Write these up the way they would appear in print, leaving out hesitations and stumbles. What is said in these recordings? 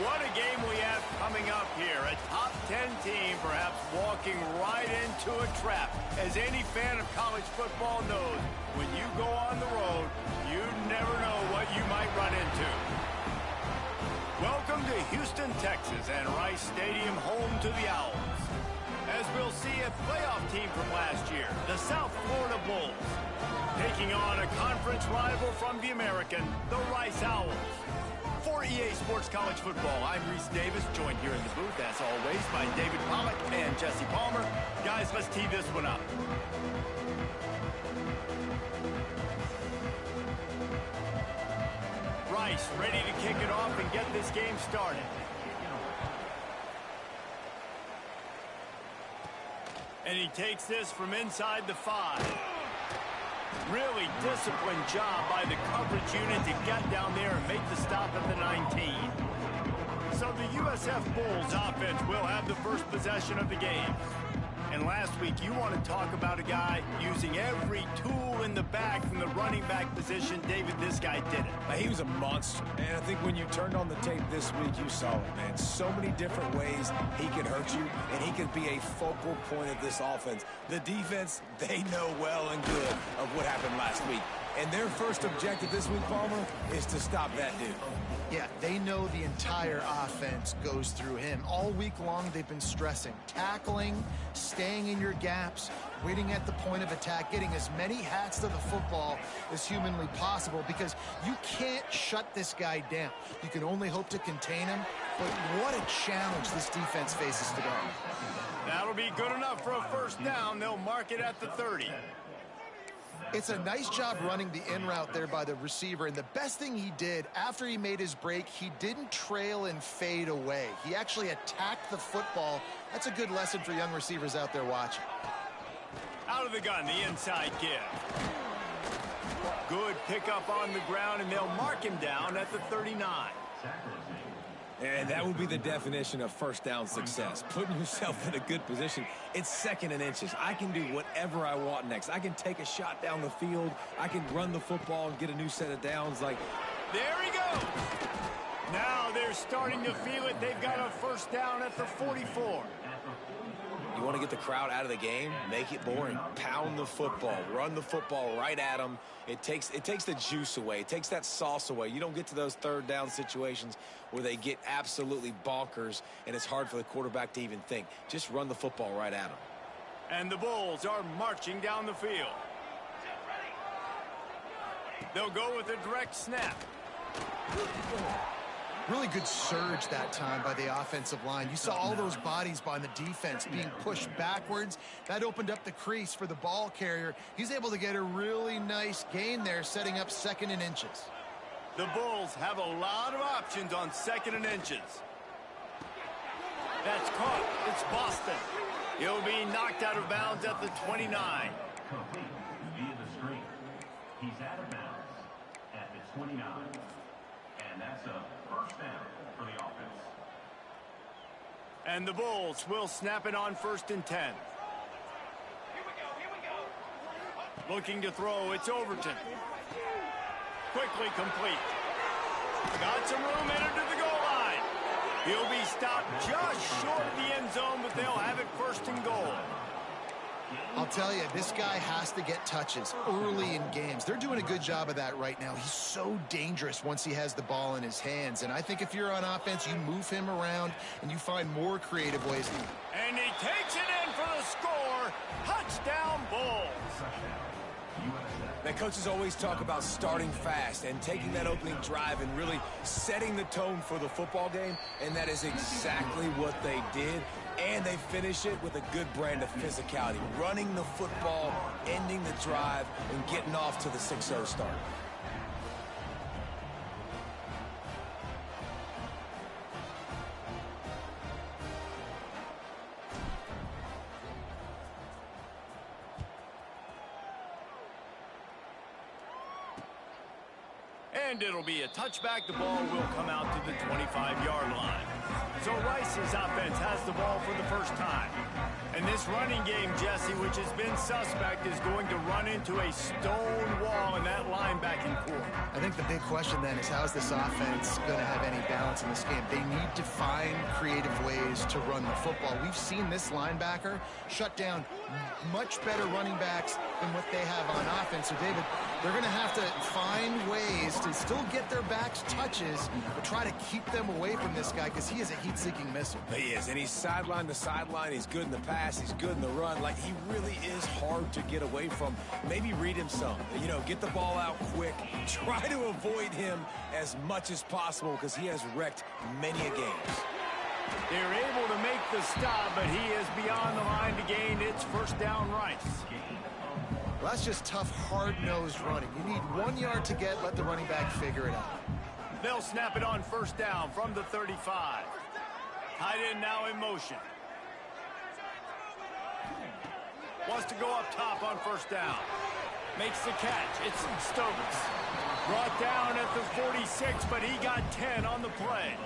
What a game we have coming up here. A top 10 team perhaps walking right into a trap. As any fan of college football knows, when you go on the road, you never know what you might run into. Welcome to Houston, Texas, and Rice Stadium, home to the Owls. As we'll see, a playoff team from last year, the South Florida Bulls, taking on a conference rival from the American, the Rice Owls. For EA Sports College Football, I'm Reese Davis, joined here in the booth, as always, by David Pollack and Jesse Palmer. Guys, let's tee this one up. Rice ready to kick it off and get this game started. And he takes this from inside the 5. Really disciplined job by the coverage unit to get down there and make the stop at the 19. So the USF Bulls offense will have the first possession of the game. And last week, you want to talk about a guy using every tool in the bag from the running back position. David, this guy did it. He was a monster. And I think when you turned on the tape this week, you saw it, man. So many different ways he could hurt you, and he could be a focal point of this offense. The defense, they know well and good of what happened last week. And their first objective this week, Palmer, is to stop that dude. Yeah, they know the entire offense goes through him. All week long, they've been stressing. Tackling, staying in your gaps, waiting at the point of attack, getting as many hats to the football as humanly possible, because you can't shut this guy down. You can only hope to contain him, but what a challenge this defense faces today. That'll be good enough for a first down. They'll mark it at the 30. It's a nice job running the in route there by the receiver, and the best thing he did after he made his break, he didn't trail and fade away. He actually attacked the football. That's a good lesson for young receivers out there watching. Out of the gun, the inside give. Good pickup on the ground, and they'll mark him down at the 39. And that would be the definition of first down success. Putting yourself in a good position. It's 2nd and inches. I can do whatever I want next. I can take a shot down the field. I can run the football and get a new set of downs. Like, there he goes. Now they're starting to feel it. They've got a first down at the 44. You want to get the crowd out of the game? Make it boring. Pound the football. Run the football right at them. It takes the juice away. It takes that sauce away. You don't get to those third down situations where they get absolutely bonkers and it's hard for the quarterback to even think. Just run the football right at them. And the Bulls are marching down the field. They'll go with a direct snap. Really good surge that time by the offensive line. You saw all those bodies by the defense being pushed backwards. That opened up the crease for the ball carrier. He's able to get a really nice gain there, setting up 2nd and inches. The Bulls have a lot of options on 2nd and inches. That's caught. It's Boston. He'll be knocked out of bounds at the 29. Complete via the screen. He's out of bounds at the 29. And that's a first down for the offense. And the Bulls will snap it on 1st and 10. Here we go. Looking to throw, it's Overton. Quickly complete. Got some room headed to the goal line. He'll be stopped just short of the end zone, but they'll have it 1st and goal. I'll tell you, this guy has to get touches early in games. They're doing a good job of that right now. He's so dangerous once he has the ball in his hands. And I think if you're on offense, you move him around and you find more creative ways. And he takes it in for the score. Touchdown, Bulls. Now, coaches always talk about starting fast and taking that opening drive and really setting the tone for the football game, and that is exactly what they did. And they finish it with a good brand of physicality, running the football, ending the drive, and getting off to the 6-0 start. And it'll be a touchback. The ball will come out to the 25-yard line. So Rice's offense has the ball for the first time. And this running game, Jesse, which has been suspect, is going to run into a stone wall in that linebacking core. I think the big question then is, how is this offense going to have any balance in this game? They need to find creative ways to run the football. We've seen this linebacker shut down much better running backs than what they have on offense. So, David, they're going to have to find ways to still get their backs touches, but try to keep them away from this guy because he is a heat-seeking missile. He is, and he's sideline to sideline. He's good in the pass. He's good in the run. Like, he really is hard to get away from. Maybe read him some. You know, get the ball out quick. Try to avoid him as much as possible because he has wrecked many a games. They're able to make the stop, but he is beyond the line to gain. It's first down, Rice. Well, that's just tough, hard-nosed running. You need 1 yard to get, let the running back figure it out. They'll snap it on first down from the 35. Tight end now in motion. Wants to go up top on first down. Makes the catch. It's Stokes. Brought down at the 46, but he got 10 on the play.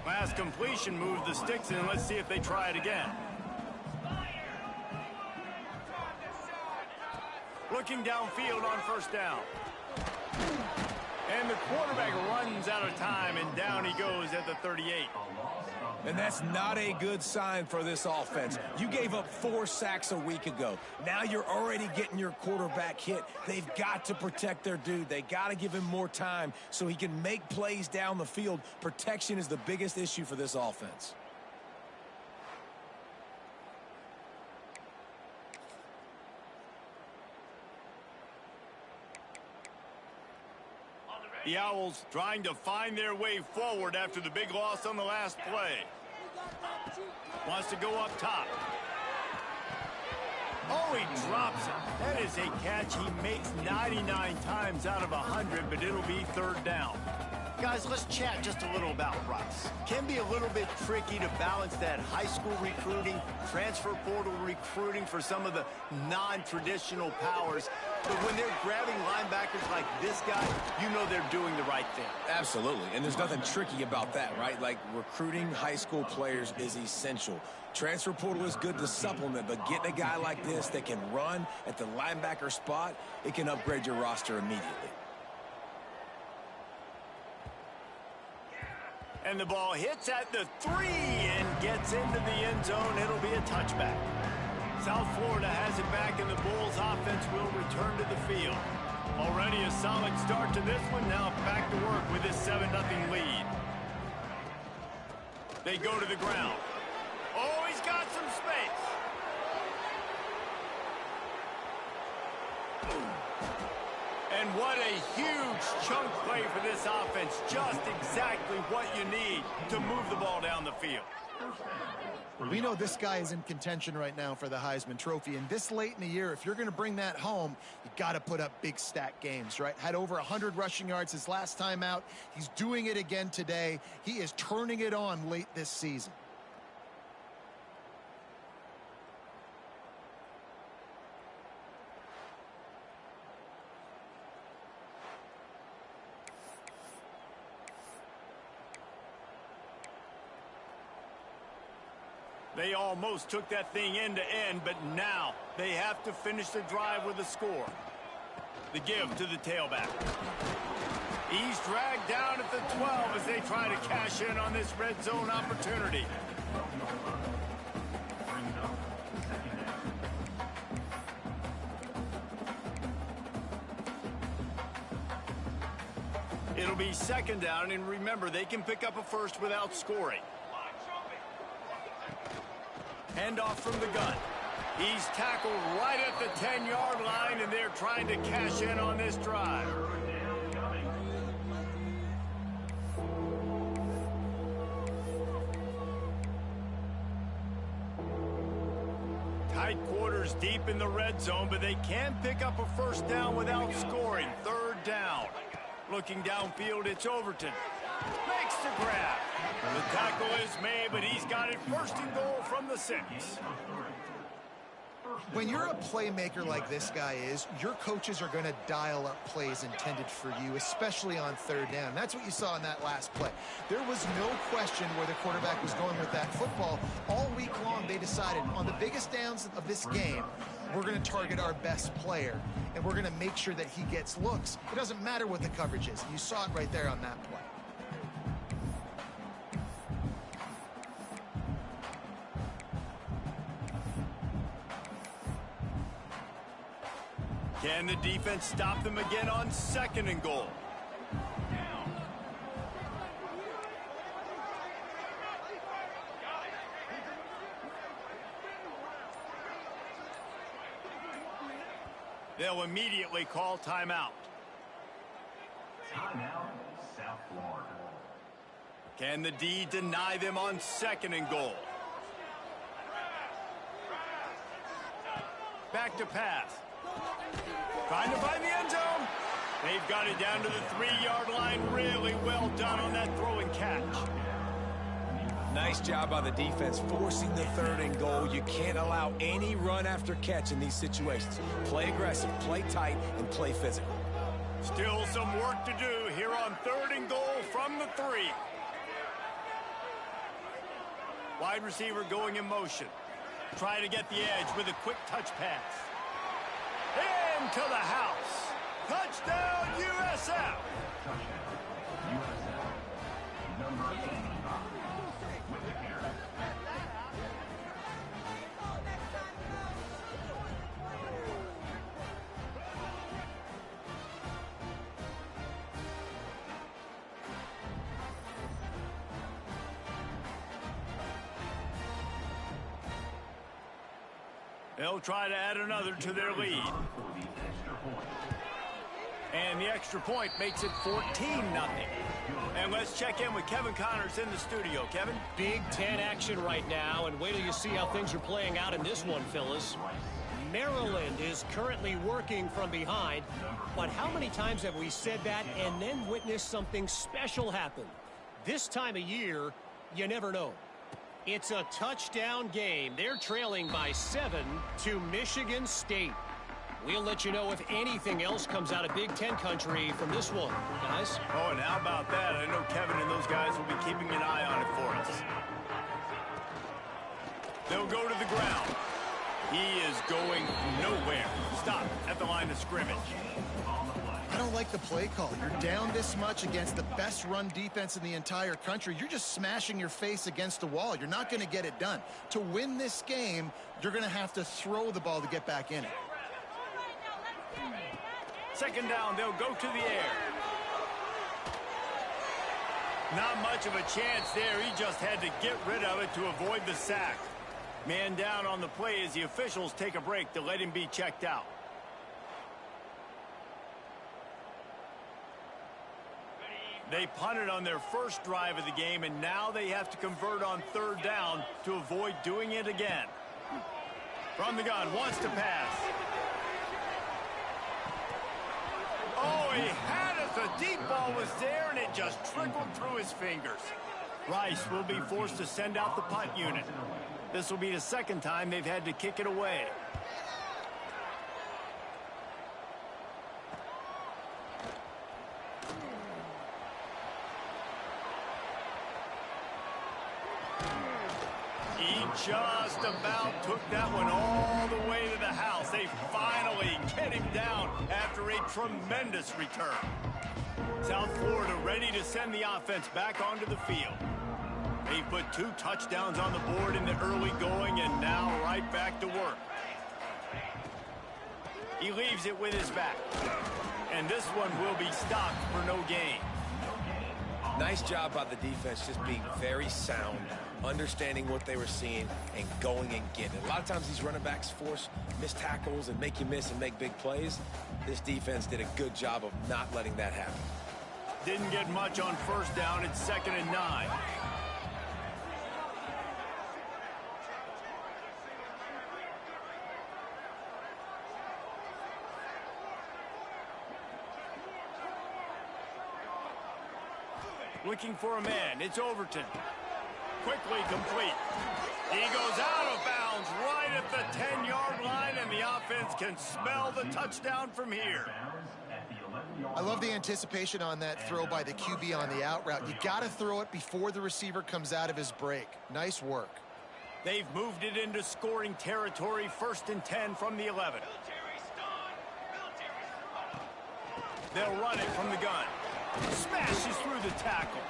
Last completion moved the sticks in. Let's see if they try it again. Looking downfield on first down. And the quarterback runs out of time, and down he goes at the 38. And that's not a good sign for this offense. You gave up 4 sacks a week ago. Now you're already getting your quarterback hit. They've got to protect their dude. They got to give him more time so he can make plays down the field. Protection is the biggest issue for this offense. The Owls trying to find their way forward after the big loss on the last play. Wants to go up top. Oh, he drops it. That is a catch he makes 99 times out of 100, but it'll be third down. Guys, let's chat just a little about Rice. Can be a little bit tricky to balance that high school recruiting, transfer portal recruiting for some of the non-traditional powers. But when they're grabbing linebackers like this guy, you know they're doing the right thing. Absolutely, and there's nothing tricky about that, right? Like, recruiting high school players is essential. Transfer portal is good to supplement, but getting a guy like this that can run at the linebacker spot, it can upgrade your roster immediately. And the ball hits at the 3 and gets into the end zone. It'll be a touchback. South Florida has it back, and the Bulls offense will return to the field. Already a solid start to this one. Now back to work with this 7-0 lead. They go to the ground. Oh, he's got some space. And what a huge chunk play for this offense. Just exactly what you need to move the ball down the field. We know this guy is in contention right now for the Heisman Trophy, and this late in the year, if you're going to bring that home, you got to put up big stat games, right? Had over 100 rushing yards his last time out. He's doing it again today. He is turning it on late this season. They almost took that thing end to end, but now they have to finish the drive with a score. The give to the tailback. He's dragged down at the 12 as they try to cash in on this red zone opportunity. It'll be second down, and remember, they can pick up a first without scoring. Handoff from the gun. He's tackled right at the 10-yard line, and they're trying to cash in on this drive. Tight quarters deep in the red zone, but they can pick up a first down without scoring. Third down. Looking downfield, it's Overton. Makes the grab. The tackle is made, but he's got it first and goal from the 6. When you're a playmaker like this guy is, your coaches are going to dial up plays intended for you, especially on third down. That's what you saw in that last play. There was no question where the quarterback was going with that football. All week long, they decided on the biggest downs of this game, we're going to target our best player, and we're going to make sure that he gets looks. It doesn't matter what the coverage is. You saw it right there on that play. Can the defense stop them again on 2nd and goal? They'll immediately call timeout. Timeout, South Florida. Can the D deny them on 2nd and goal? Back to pass. Trying to find the end zone. They've got it down to the 3-yard line. Really well done on that throw and catch. Nice job by the defense forcing the 3rd and goal. You can't allow any run after catch in these situations. Play aggressive, play tight, and play physical. Still some work to do here on 3rd and goal from the 3. Wide receiver going in motion. Trying to get the edge with a quick touch pass. Into the house. Touchdown, USF. Number 85 with the carry. They'll try to add another to their lead. And the extra point makes it 14-0. And let's check in with Kevin Connors in the studio. Kevin? Big Ten action right now, and wait till you see how things are playing out in this one, Phyllis. Maryland is currently working from behind, but how many times have we said that and then witnessed something special happen? This time of year, you never know. It's a touchdown game. They're trailing by 7 to Michigan State. We'll let you know if anything else comes out of Big Ten country from this one, guys. Oh, and how about that? I know Kevin and those guys will be keeping an eye on it for us. They'll go to the ground. He is going nowhere. Stop at the line of scrimmage. I don't like the play call. You're down this much against the best run defense in the entire country. You're just smashing your face against the wall. You're not going to get it done. To win this game, you're going to have to throw the ball to get back in it. 2nd down, they'll go to the air. Not much of a chance there. He just had to get rid of it to avoid the sack. Man down on the play as the officials take a break to let him be checked out. They punted on their first drive of the game, and now they have to convert on 3rd down to avoid doing it again. From the gun, wants to pass. Oh, he had it. The deep ball was there, and it just trickled through his fingers. Rice will be forced to send out the punt unit. This will be the 2nd time they've had to kick it away. He just about took that one all the way to the house. They finally get him down after a tremendous return. South Florida ready to send the offense back onto the field. They put 2 touchdowns on the board in the early going, and now right back to work. He leaves it with his back. And this one will be stopped for no gain. Nice job by the defense, just being very sound, understanding what they were seeing, and going and getting it. A lot of times these running backs force missed tackles and make you miss and make big plays. This defense did a good job of not letting that happen. Didn't get much on 1st down. It's 2nd and 9. Looking for a man. It's Overton. Quickly complete. He goes out of bounds right at the 10-yard line. can smell the touchdown from here. I love the anticipation on that throw by the QB on the out route. You got to throw it before the receiver comes out of his break. Nice work. They've moved it into scoring territory, 1st and 10 from the 11. They'll run it from the gun. Smashes through the tackle.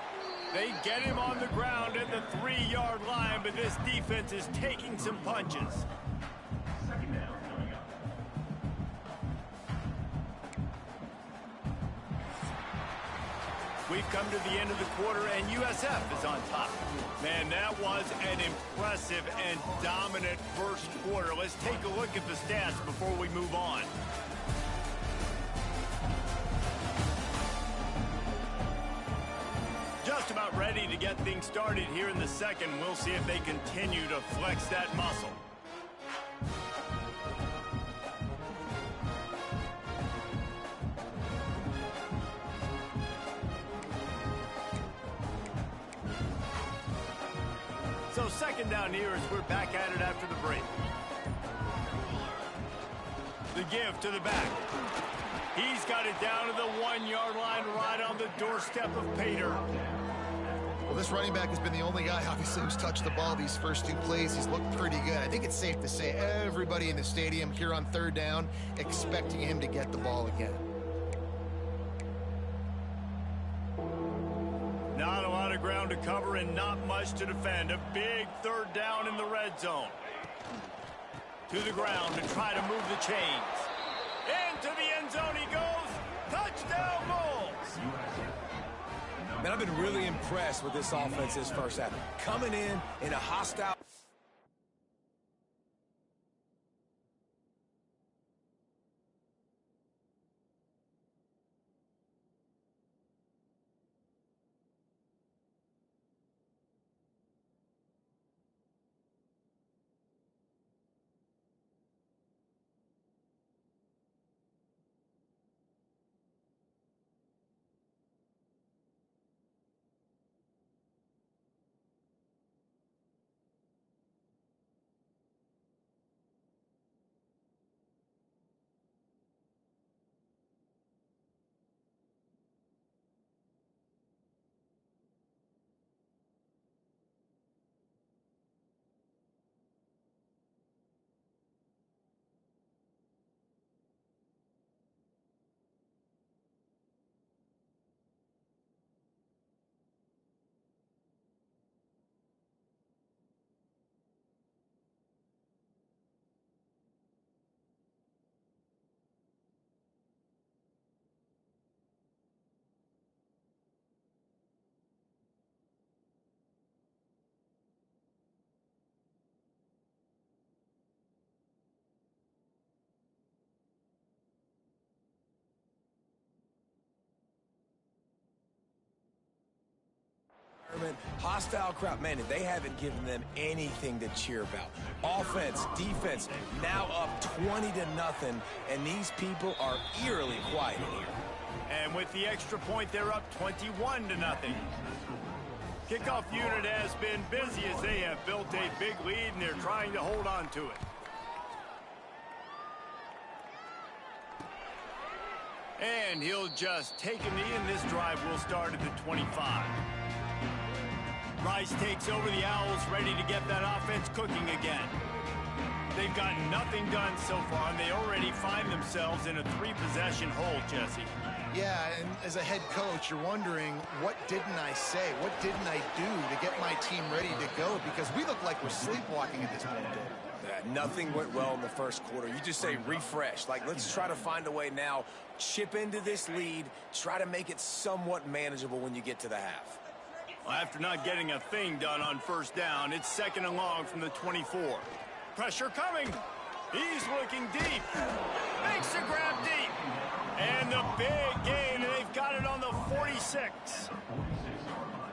They get him on the ground at the 3-yard line, but this defense is taking some punches. We've come to the end of the quarter, and USF is on top. Man, that was an impressive and dominant first quarter. Let's take a look at the stats before we move on. Just about ready to get things started here in the second. We'll see if they continue to flex that muscle. So second down here as we're back at it after the break. The give to the back. He's got it down to the 1-yard line right on the doorstep of Pater. Well, this running back has been the only guy, obviously, who's touched the ball these first 2 plays. He's looked pretty good. I think it's safe to say everybody in the stadium here on 3rd down expecting him to get the ball again. Not a lot of ground to cover and not much to defend. A big 3rd down in the red zone. To the ground to try to move the chains. Into the end zone he goes. Touchdown Bulls! Man, I've been really impressed with this offense this first half. Coming in a hostile... Hostile crowd, man, they haven't given them anything to cheer about. Offense, defense, now up 20-0, and these people are eerily quiet here. And with the extra point, they're up 21-0. Kickoff unit has been busy as they have built a big lead, and they're trying to hold on to it. And he'll just take a knee, and this drive will start at the 25. Rice takes over the Owls, ready to get that offense cooking again. They've gotten nothing done so far, and they already find themselves in a 3-possession hole, Jesse. Yeah, and as a head coach, you're wondering, what didn't I say? What didn't I do to get my team ready to go? Because we look like we're sleepwalking at this moment. Nothing went well in the first quarter. You just say refresh. Like, let's try to find a way now, chip into this lead, try to make it somewhat manageable when you get to the half. Well, after not getting a thing done on first down, it's 2nd and long from the 24. Pressure coming. He's looking deep. Makes a grab deep. And the big gain, and they've got it on the 46.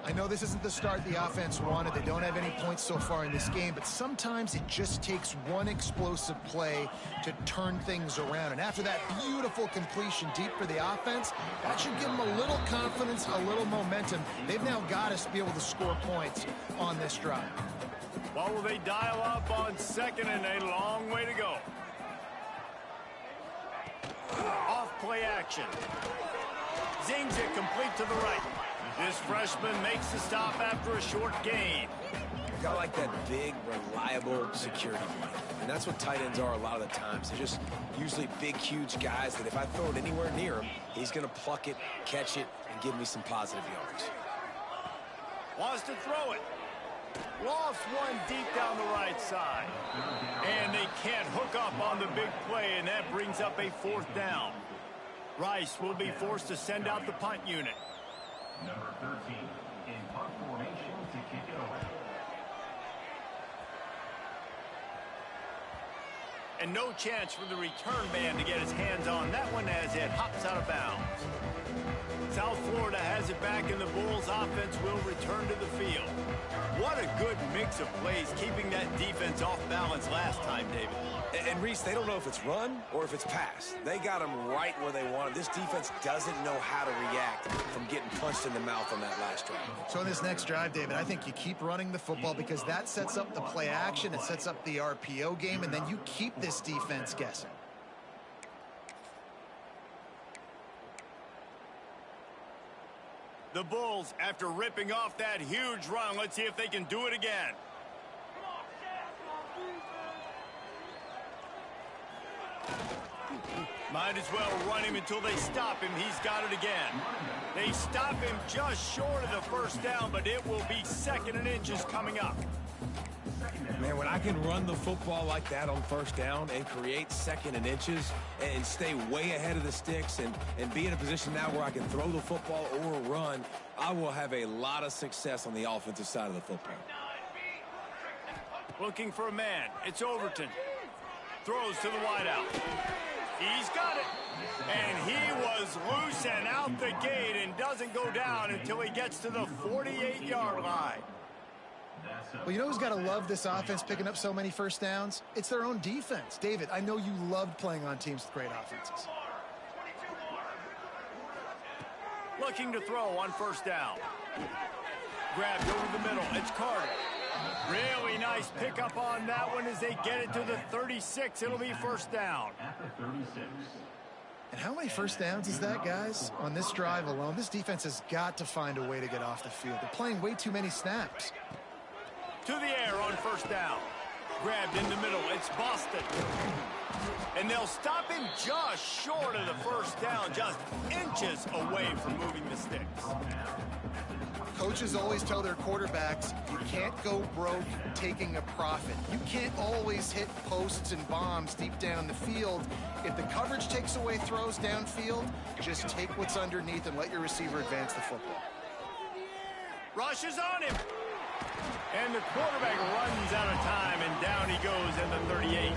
I know this isn't the start the offense wanted. They don't have any points so far in this game, but sometimes it just takes one explosive play to turn things around. And after that beautiful completion deep for the offense, that should give them a little confidence, a little momentum. They've now got us to be able to score points on this drive. Well, will they dial up on 2nd and a long way to go? Off play action. Zings it complete to the right. This freshman makes the stop after a short gain. Got like that big, reliable security blanket. And that's what tight ends are a lot of the times. They're just usually big, huge guys that if I throw it anywhere near him, he's going to pluck it, catch it, and give me some positive yards. Wants to throw it. Lofts one deep down the right side. And they can't hook up on the big play, and that brings up a 4th down. Rice will be forced to send out the punt unit. Number 13 in punt formation to kick it away. And no chance for the return man to get his hands on that one as it hops out of bounds. South Florida has it back, and the Bulls offense will return to the field. What a good mix of plays, keeping that defense off balance last time, David. And Reese, they don't know if it's run or if it's pass. They got them right where they want them. This defense doesn't know how to react from getting punched in the mouth on that last drive. So in this next drive, David, I think you keep running the football because that sets up the play action, it sets up the RPO game, and then you keep this defense guessing. The Bulls, after ripping off that huge run, let's see if they can do it again. Might as well run him until they stop him. He's got it again. They stop him just short of the 1st down, but it will be 2nd and inches coming up. Man, when I can run the football like that on 1st down and create 2nd and inches and stay way ahead of the sticks and be in a position now where I can throw the football or run, I will have a lot of success on the offensive side of the football. Looking for a man. It's Overton. Throws to the wideout. He's got it. And he was loose and out the gate and doesn't go down until he gets to the 48-yard line. Well, you know who's got to love this offense picking up so many 1st downs? It's their own defense. David, I know you loved playing on teams with great offenses. Looking to throw on 1st down. Grabbed over the middle. It's Carter. Really nice pickup on that one as they get it to the 36. It'll be 1st down. At the 36. And how many 1st downs is that, guys? On this drive alone, this defense has got to find a way to get off the field. They're playing way too many snaps. To the air on 1st down. Grabbed in the middle. It's Boston. And they'll stop him just short of the 1st down, just inches away from moving the sticks. Coaches always tell their quarterbacks, you can't go broke taking a profit. You can't always hit posts and bombs deep down the field. If the coverage takes away throws downfield, just take what's underneath and let your receiver advance the football. Rushes on him. And the quarterback runs out of time, and down he goes in the 38.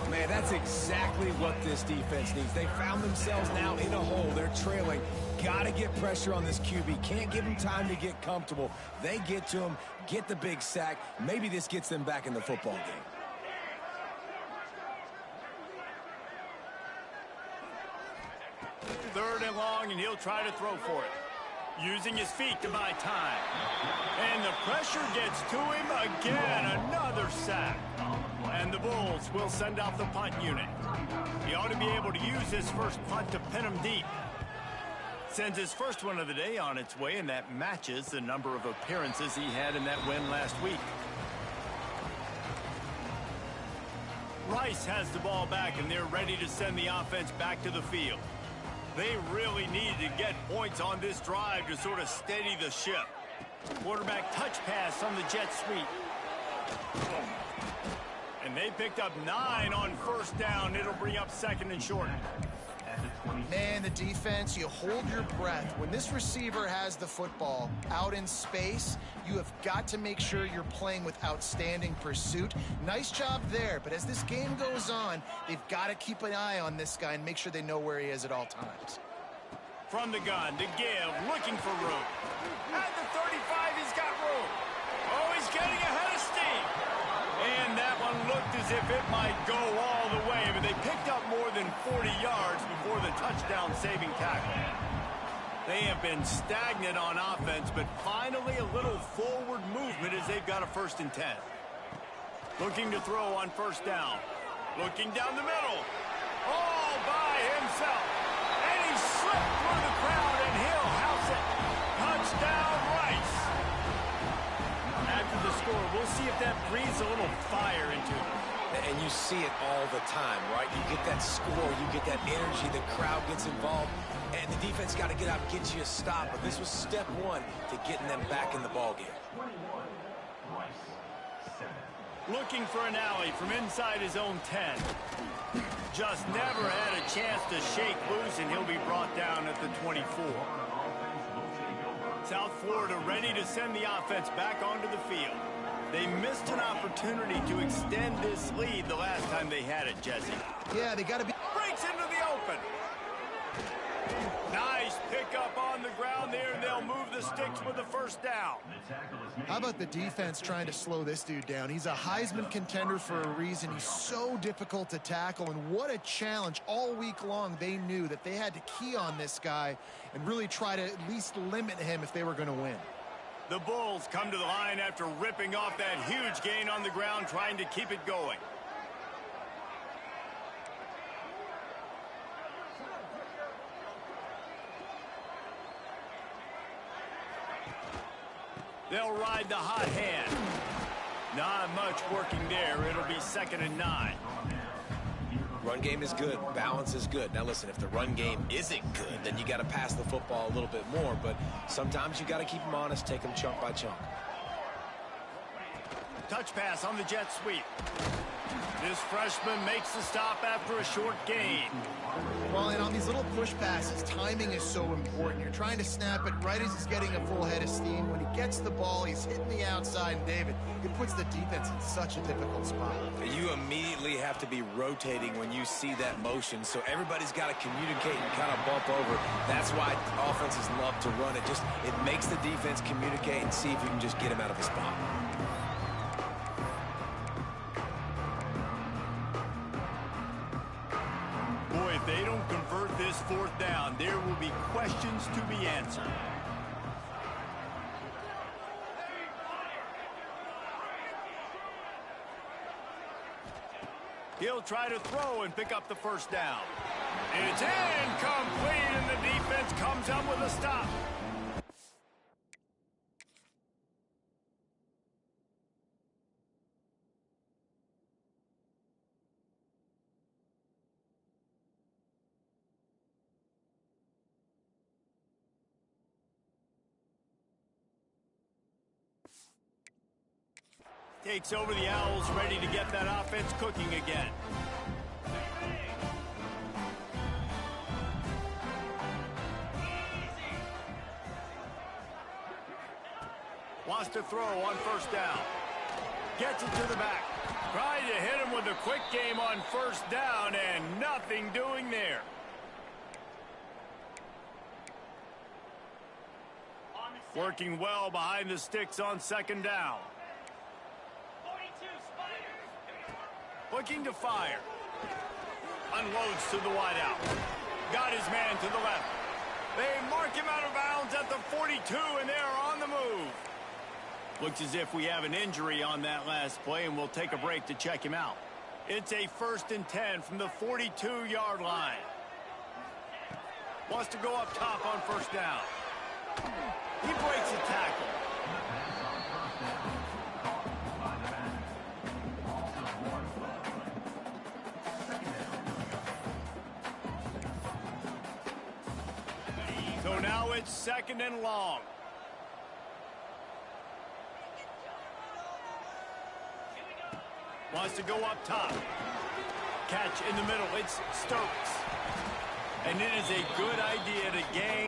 Man, that's exactly what this defense needs. They found themselves now in a hole. They're trailing. Got to get pressure on this QB. Can't give him time to get comfortable. They get to him, get the big sack. Maybe this gets them back in the football game. Third and long, and he'll try to throw for it. Using his feet to buy time. And the pressure gets to him again. Another sack. And the Bulls will send out the punt unit. He ought to be able to use his first punt to pin him deep. Sends his first one of the day on its way, and that matches the number of appearances he had in that win last week. Rice has the ball back, and they're ready to send the offense back to the field. They really needed to get points on this drive to sort of steady the ship. Quarterback touch pass on the jet sweep. And they picked up 9 on 1st down. It'll bring up 2nd and short. Man, the defense, you hold your breath. When this receiver has the football out in space, you have got to make sure you're playing with outstanding pursuit. Nice job there, but as this game goes on, they've got to keep an eye on this guy and make sure they know where he is at all times. From the gun to give, looking for room. At the 35, he's got room. Oh, he's getting ahead of steam. And that one looked as if it might go all the way, but they picked up more than 40 yards before the touchdown-saving tackle. They have been stagnant on offense, but finally a little forward movement as they've got a 1st and 10. Looking to throw on 1st down. Looking down the middle. all by himself. And he slipped through the crowd, and he'll house it. Touchdown, Rice. After the score, we'll see if that breathes a little fire into them. And you see it all the time, right? You get that score, you get that energy, the crowd gets involved, and the defense got to get out and get you a stop. But this was step one to getting them back in the ballgame. Looking for an alley from inside his own 10. Just never had a chance to shake loose, and he'll be brought down at the 24. South Florida ready to send the offense back onto the field. They missed an opportunity to extend this lead the last time they had it, Jesse. Yeah, they got to be... Breaks into the open. Nice pickup on the ground there, and they'll move the sticks with the first down. How about the defense trying to slow this dude down? He's a Heisman contender for a reason. He's so difficult to tackle, and what a challenge. All week long, they knew that they had to key on this guy and really try to at least limit him if they were going to win. The Bulls come to the line after ripping off that huge gain on the ground, trying to keep it going. They'll ride the hot hand. Not much working there. It'll be 2nd and 9. Run game is good. Balance is good. Now, listen, if the run game isn't good, then you got to pass the football a little bit more. But sometimes you got to keep them honest, take them chunk by chunk. Touch pass on the jet sweep. This freshman makes the stop after a short gain. Well, and on these little push passes, timing is so important. You're trying to snap it right as he's getting a full head of steam. When he gets the ball, he's hitting the outside, and David, it puts the defense in such a difficult spot. You immediately have to be rotating when you see that motion, so everybody's got to communicate and kind of bump over. That's why offenses love to run it. It makes the defense communicate and see if you can just get him out of a spot. Boy, if they don't convert this 4th down, there will be questions to be answered. He'll try to throw and pick up the 1st down. It's incomplete, and the defense comes up with a stop. Takes over the Owls, ready to get that offense cooking again. Wants to throw on 1st down. Gets it to the back. Trying to hit him with a quick game on 1st down, and nothing doing there. Working well behind the sticks on 2nd down. Looking to fire. Unloads to the wideout. Got his man to the left. They mark him out of bounds at the 42, and they're on the move. Looks as if we have an injury on that last play, and we'll take a break to check him out. It's a 1st and 10 from the 42-yard line. Wants to go up top on 1st down. He breaks a tackle. So now it's 2nd and long. Wants to go up top. Catch in the middle. It's Stokes. And it is a good idea to gain.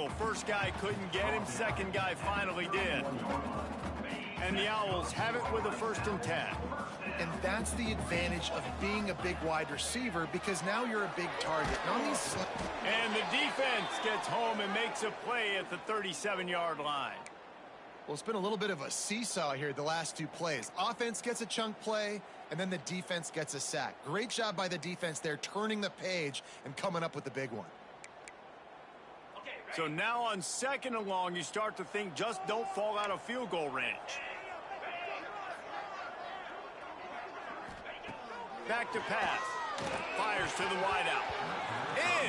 struggle. First guy couldn't get him. Second guy finally did. And the Owls have it with a 1st and 10. And that's the advantage of being a big wide receiver, because now you're a big target. And on these and the defense gets home and makes a play at the 37-yard line. Well, it's been a little bit of a seesaw here the last 2 plays. Offense gets a chunk play, and then the defense gets a sack. Great job by the defense there, turning the page and coming up with the big one. So now on 2nd and long, you start to think just don't fall out of field goal range. Back to pass. Fires to the wideout.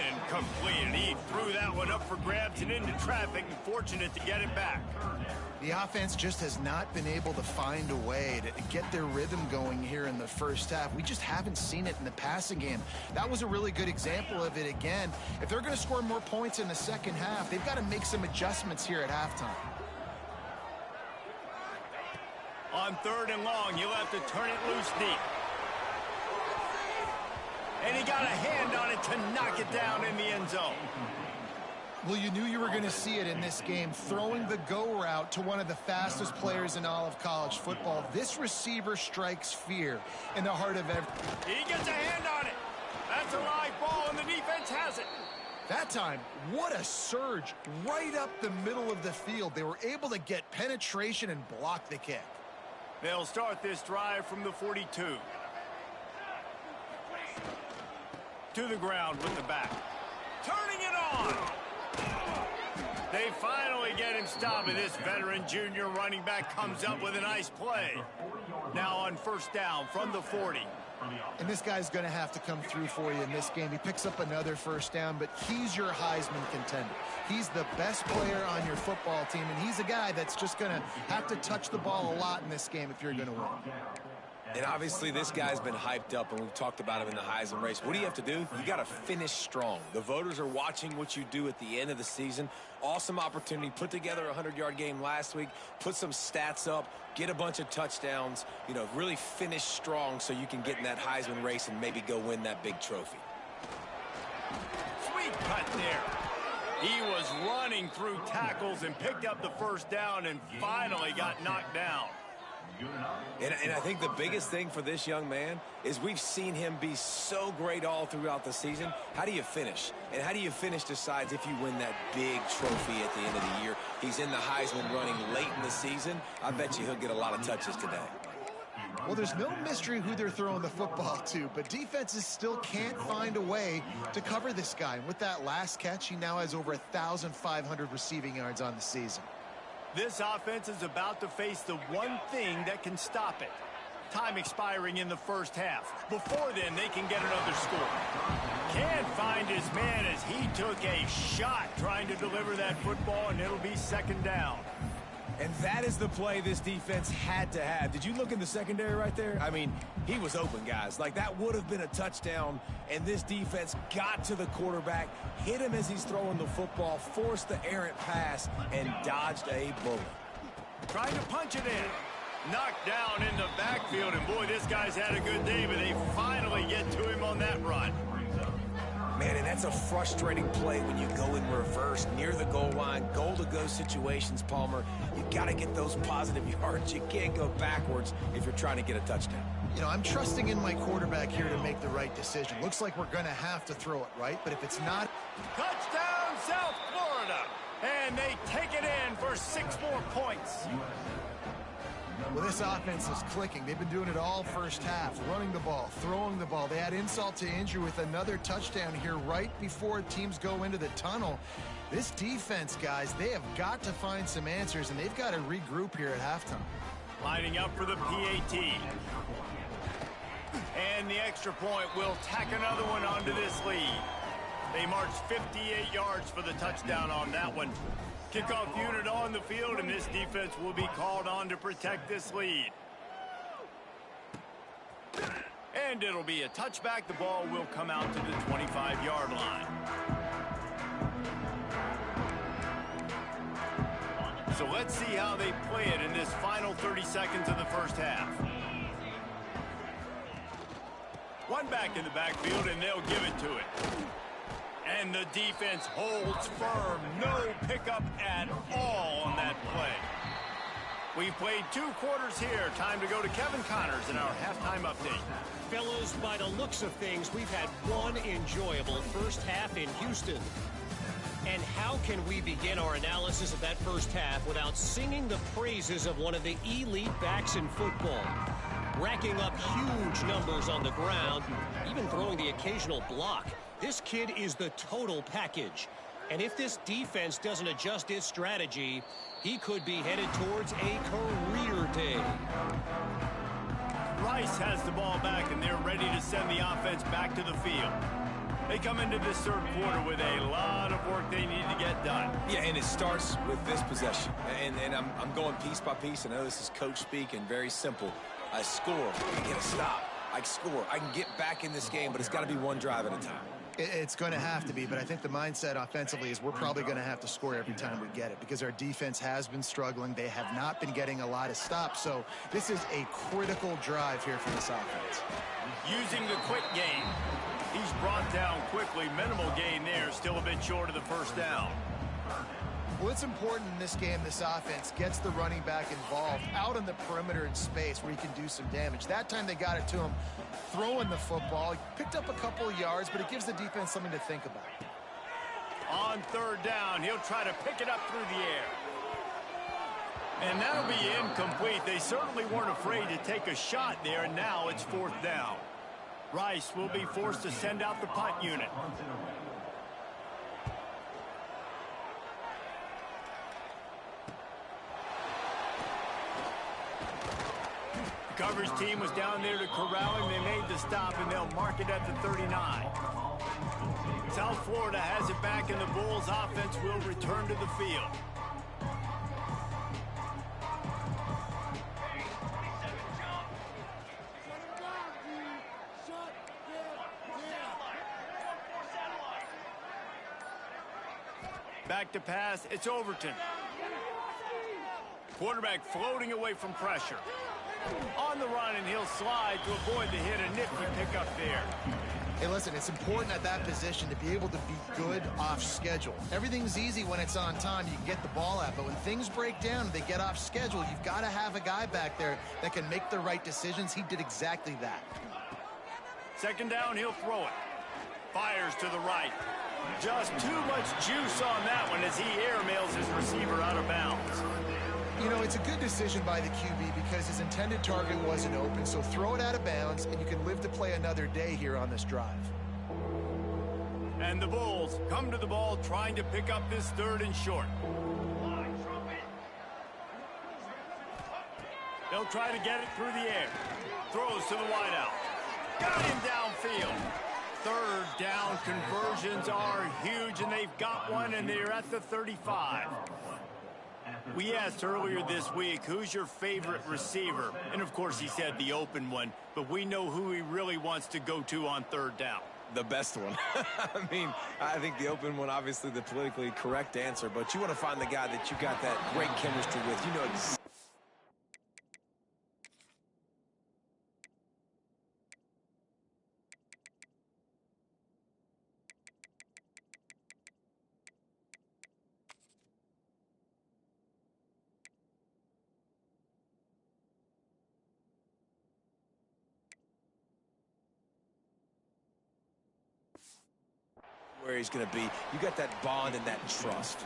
Incomplete. He threw that one up for grabs and into traffic, and fortunate to get it back. The offense just has not been able to find a way to get their rhythm going here in the first half. We just haven't seen it in the passing game. That was a really good example of it again. If they're going to score more points in the second half, they've got to make some adjustments here at halftime. On 3rd and long, you'll have to turn it loose deep. And he got a hand on it to knock it down in the end zone. Well, you knew you were going to see it in this game, throwing the go route to one of the fastest players in all of college football. This receiver strikes fear in the heart of every... He gets a hand on it. That's a live ball, and the defense has it. That time, what a surge right up the middle of the field. They were able to get penetration and block the kick. They'll start this drive from the 42. To the ground with the back. Turning it on. They finally get him stopped, and this veteran junior running back comes up with a nice play. Now on 1st down from the 40. And this guy's going to have to come through for you in this game. He picks up another 1st down, but he's your Heisman contender. He's the best player on your football team, and he's a guy that's just going to have to touch the ball a lot in this game if you're going to win. And obviously this guy's been hyped up, and we've talked about him in the Heisman race. What do you have to do? You got to finish strong. The voters are watching what you do at the end of the season. Awesome opportunity. Put together a 100-yard game last week. Put some stats up. Get a bunch of touchdowns. You know, really finish strong so you can get in that Heisman race and maybe go win that big trophy. Sweet cut there. He was running through tackles and picked up the 1st down and finally got knocked down. And I think the biggest thing for this young man is we've seen him be so great all throughout the season. How do you finish? And how do you finish decides if you win that big trophy at the end of the year. He's in the Heisman running late in the season. I bet you he'll get a lot of touches today. Well, there's no mystery who they're throwing the football to, but defenses still can't find a way to cover this guy. And with that last catch, he now has over 1,500 receiving yards on the season. This offense is about to face the one thing that can stop it. Time expiring in the 1st half. Before then, they can get another score. Can't find his man as he took a shot trying to deliver that football, and it'll be 2nd down. And that is the play this defense had to have. Did you look in the secondary right there? I mean, he was open, guys. Like, that would have been a touchdown, and this defense got to the quarterback, hit him as he's throwing the football, forced the errant pass, and dodged a bullet. Trying to punch it in. Knocked down in the backfield, and boy, this guy's had a good day, but they finally get to him on that run. Man, and that's a frustrating play when you go in reverse near the goal line, goal-to-go situations, Palmer. You got to get those positive yards. You can't go backwards if you're trying to get a touchdown. You know, I'm trusting in my quarterback here to make the right decision. Looks like we're going to have to throw it, right? But if it's not... Touchdown, South Florida! And they take it in for 6 more points. Well, this offense is clicking. They've been doing it all 1st half, running the ball, throwing the ball. They had insult to injury with another touchdown here right before teams go into the tunnel. This defense, guys, they have got to find some answers, and they've got to regroup here at halftime. Lining up for the PAT. And the extra point will tack another one onto this lead. They marched 58 yards for the touchdown on that one. Kickoff unit on the field, and this defense will be called on to protect this lead. And it'll be a touchback. The ball will come out to the 25-yard line. So let's see how they play it in this final 30 seconds of the 1st half. One back in the backfield, and they'll give it to it. And the defense holds firm. No pickup at all on that play. We've played 2 quarters here. Time to go to Kevin Connors in our halftime update. Fellas, by the looks of things, we've had one enjoyable first half in Houston. And how can we begin our analysis of that first half without singing the praises of one of the elite backs in football? Racking up huge numbers on the ground, even throwing the occasional block. This kid is the total package. And if this defense doesn't adjust its strategy, he could be headed towards a career day. Rice has the ball back, and they're ready to send the offense back to the field. They come into this third quarter with a lot of work they need to get done. Yeah, and it starts with this possession. And I'm going piece by piece. I know this is coach speak and very simple. I score, I get a stop. I score, I can get back in this game, but it's got to be one drive at a time. It's going to have to be, but I think the mindset offensively is we're probably going to have to score every time we get it because our defense has been struggling. They have not been getting a lot of stops, so this is a critical drive here for this offense. Using the quick game. He's brought down quickly. Minimal gain there, still a bit short of the first down. Well, it's important in this game this offense gets the running back involved out on the perimeter in space where he can do some damage. That time they got it to him throwing the football. He picked up a couple of yards, but it gives the defense something to think about. On third down, he'll try to pick it up through the air. And that'll be incomplete. They certainly weren't afraid to take a shot there, and now it's fourth down. Rice will be forced to send out the punt unit. The coverage team was down there to corral him. They made the stop, and they'll mark it at the 39. South Florida has it back, and the Bulls offense will return to the field. Back to pass, it's Overton. Quarterback floating away from pressure. On the run, and he'll slide to avoid the hit. A nifty pickup there. Hey, listen, it's important at that position to be able to be good off schedule. Everything's easy when it's on time. You can get the ball out, but when things break down and they get off schedule, you've got to have a guy back there that can make the right decisions. He did exactly that. Second down, he'll throw it. Fires to the right. Just too much juice on that one as he airmails his receiver out of bounds. You know, it's a good decision by the QB because his intended target wasn't open, so throw it out of bounds, and you can live to play another day here on this drive. And the Bulls come to the ball trying to pick up this third and short. They'll try to get it through the air. Throws to the wideout. Got him downfield. Third down conversions are huge, and they've got one, and they're at the 35. We asked earlier this week, who's your favorite receiver? And, of course, he said the open one, but we know who he really wants to go to on third down. The best one. I mean, I think the open one, obviously the politically correct answer, but you want to find the guy that you got that great chemistry with. You know exactly. Where he's going to be. You got that bond and that trust.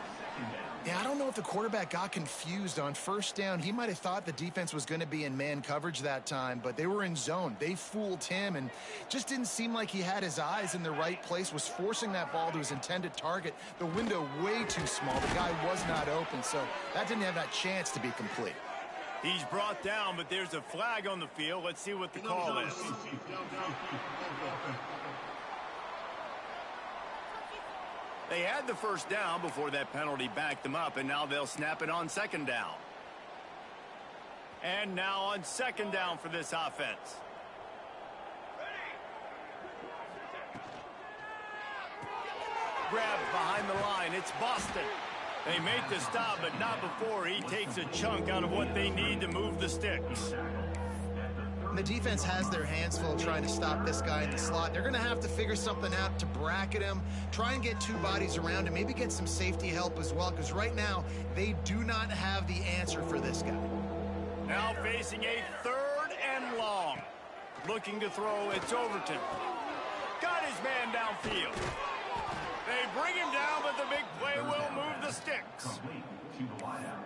Yeah, I don't know if the quarterback got confused on first down. He might have thought the defense was going to be in man coverage that time, but they were in zone. They fooled him and just didn't seem like he had his eyes in the right place, was forcing that ball to his intended target. The window way too small. The guy was not open, so that didn't have that chance to be complete. He's brought down, but there's a flag on the field. Let's see what the call is. They had the first down before that penalty backed them up, and now they'll snap it on second down. And now on second down for this offense. Grabbed behind the line. It's Boston. They make the stop, but not before he takes a chunk out of what they need to move the sticks. The defense has their hands full trying to stop this guy in the slot. They're going to have to figure something out to bracket him, try and get two bodies around him, maybe get some safety help as well, because right now they do not have the answer for this guy. Now facing a 3rd and long. Looking to throw, it's Overton. Got his man downfield. They bring him down, but the big play will move the sticks.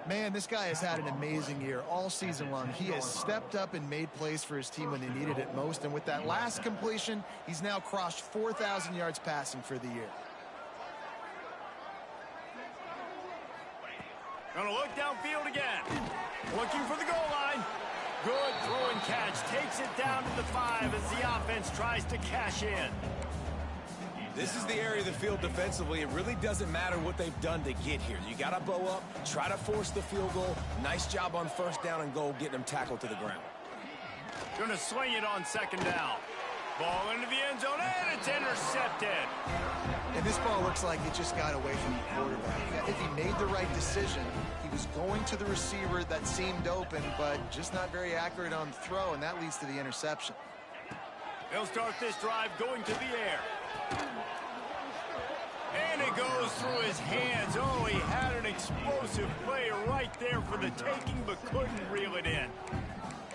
Man, this guy has had an amazing year all season long. He has stepped up and made plays for his team when they needed it most. And with that last completion, he's now crossed 4,000 yards passing for the year. Gonna look downfield again. Looking for the goal line. Good throw and catch. Takes it down to the 5 as the offense tries to cash in. This is the area of the field defensively. It really doesn't matter what they've done to get here. You got to bow up, try to force the field goal. Nice job on 1st down and goal, getting them tackled to the ground. Gonna swing it on 2nd down. Ball into the end zone, and it's intercepted. And this ball looks like it just got away from the quarterback. If he made the right decision, he was going to the receiver that seemed open, but just not very accurate on the throw, and that leads to the interception. They'll start this drive going to the air. And it goes through his hands. Oh, he had an explosive play right there for the taking, but couldn't reel it in.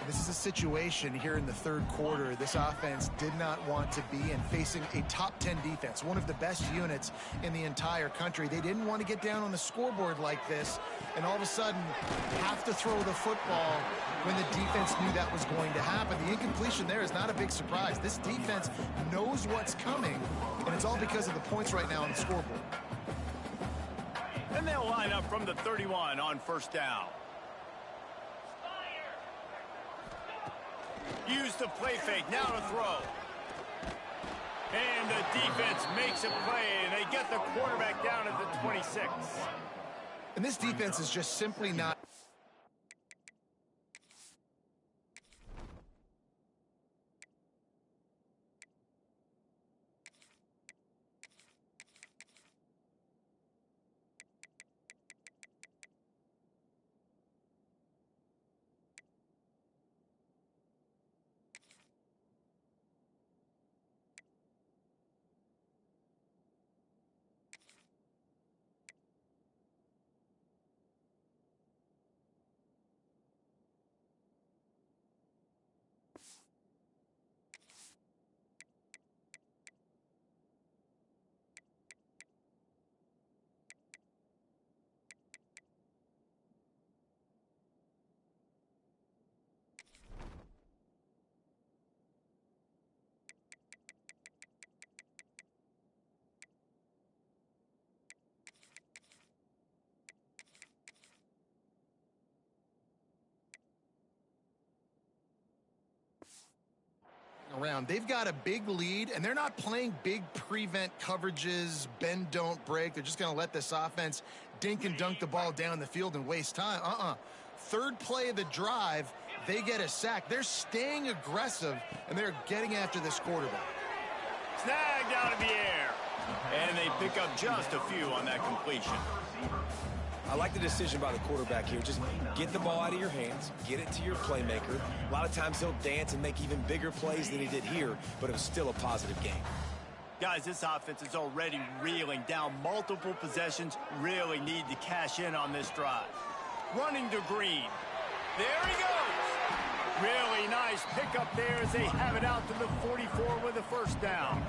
This is a situation here in the 3rd quarter this offense did not want to be in, facing a top 10 defense, one of the best units in the entire country. They didn't want to get down on the scoreboard like this and all of a sudden have to throw the football when the defense knew that was going to happen. The incompletion there is not a big surprise. This defense knows what's coming, and it's all because of the points right now on the scoreboard. And they'll line up from the 31 on 1st down. Use the play fake, now to throw. And the defense makes a play, and they get the quarterback down at the 26. And this defense is just simply not... around. They've got a big lead, and they're not playing big prevent coverages, bend, don't break. They're just going to let this offense dink and dunk the ball down the field and waste time. 3rd play of the drive, they get a sack. They're staying aggressive, and they're getting after this quarterback. Snagged out of the air. And they pick up just a few on that completion. I like the decision by the quarterback here. Just get the ball out of your hands, get it to your playmaker. A lot of times he'll dance and make even bigger plays than he did here, but it was still a positive game. Guys, this offense is already reeling down multiple possessions. Really need to cash in on this drive. Running to Green. There he goes. Really nice pickup there as they have it out to the 44 with a 1st down.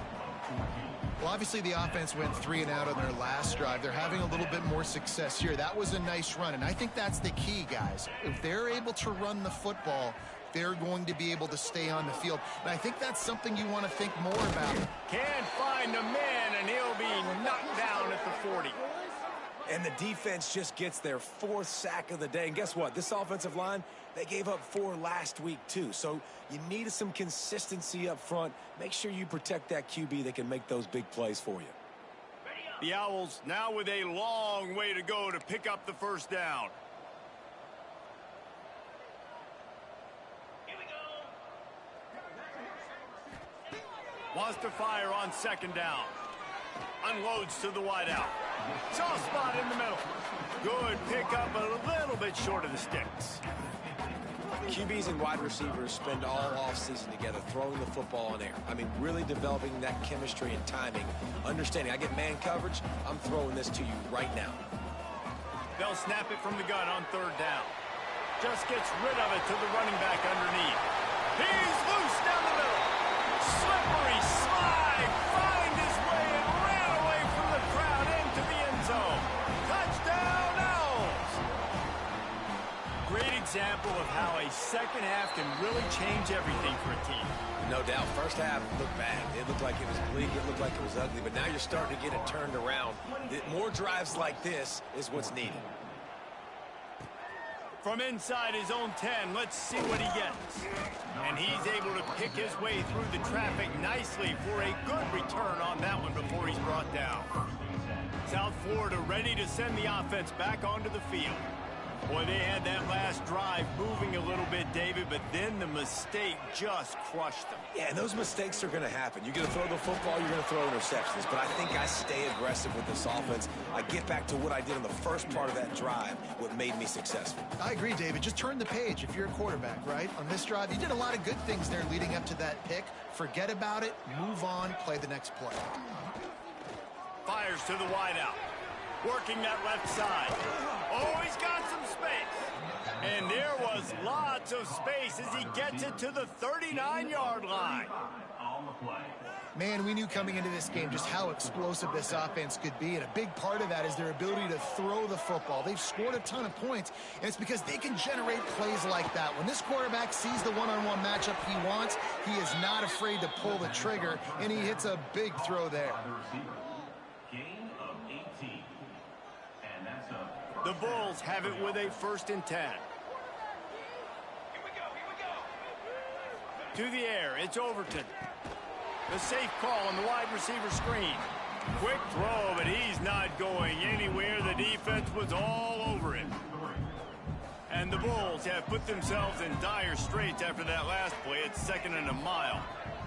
Well, obviously the offense went 3 and out on their last drive. They're having a little bit more success here. That was a nice run, and I think that's the key, guys. If they're able to run the football, they're going to be able to stay on the field. And I think that's something you want to think more about. Can't find a man, and he'll be knocked down at the 40. And the defense just gets their 4th sack of the day. And guess what? This offensive line, they gave up 4 last week too. So you need some consistency up front. Make sure you protect that QB that can make those big plays for you. The Owls now with a long way to go to pick up the 1st down. Wants to fire on 2nd down. Unloads to the wideout. Soft spot in the middle. Good pickup, a little bit short of the sticks. QBs and wide receivers spend all offseason together throwing the football in air. I mean, really developing that chemistry and timing. Understanding, I get man coverage, I'm throwing this to you right now. They'll snap it from the gun on third down. Just gets rid of it to the running back underneath. He's loose down the middle. Slippery slide. Find his way and ran away from the crowd into the end zone. Touchdown, Owls. Great example of how a second half can really change everything for a team. No doubt. First half looked bad. It looked like it was bleak. It looked like it was ugly. But now you're starting to get it turned around. More drives like this is what's needed. From inside his own 10, let's see what he gets. And he's able to pick his way through the traffic nicely for a good return on that one before he's brought down. South Florida ready to send the offense back onto the field. Boy, they had that last drive moving a little bit, David, but then the mistake just crushed them. Yeah, and those mistakes are going to happen. You're going to throw the football, you're going to throw interceptions. But I think I stay aggressive with this offense. I get back to what I did in the first part of that drive, what made me successful. I agree, David. Just turn the page if you're a quarterback, right? On this drive, you did a lot of good things there leading up to that pick. Forget about it, move on, play the next play. Fires to the wideout. Working that left side. Oh, he's got some space. And there was lots of space as he gets it to the 39-yard line. Man, we knew coming into this game just how explosive this offense could be, and a big part of that is their ability to throw the football. They've scored a ton of points, and it's because they can generate plays like that. When this quarterback sees the one-on-one matchup he wants, he is not afraid to pull the trigger, and he hits a big throw there. The Bulls have it with a 1st and 10. To the air, it's Overton. The safe call on the wide receiver screen. Quick throw, but he's not going anywhere. The defense was all over him. And the Bulls have put themselves in dire straits after that last play. It's 2nd and a mile.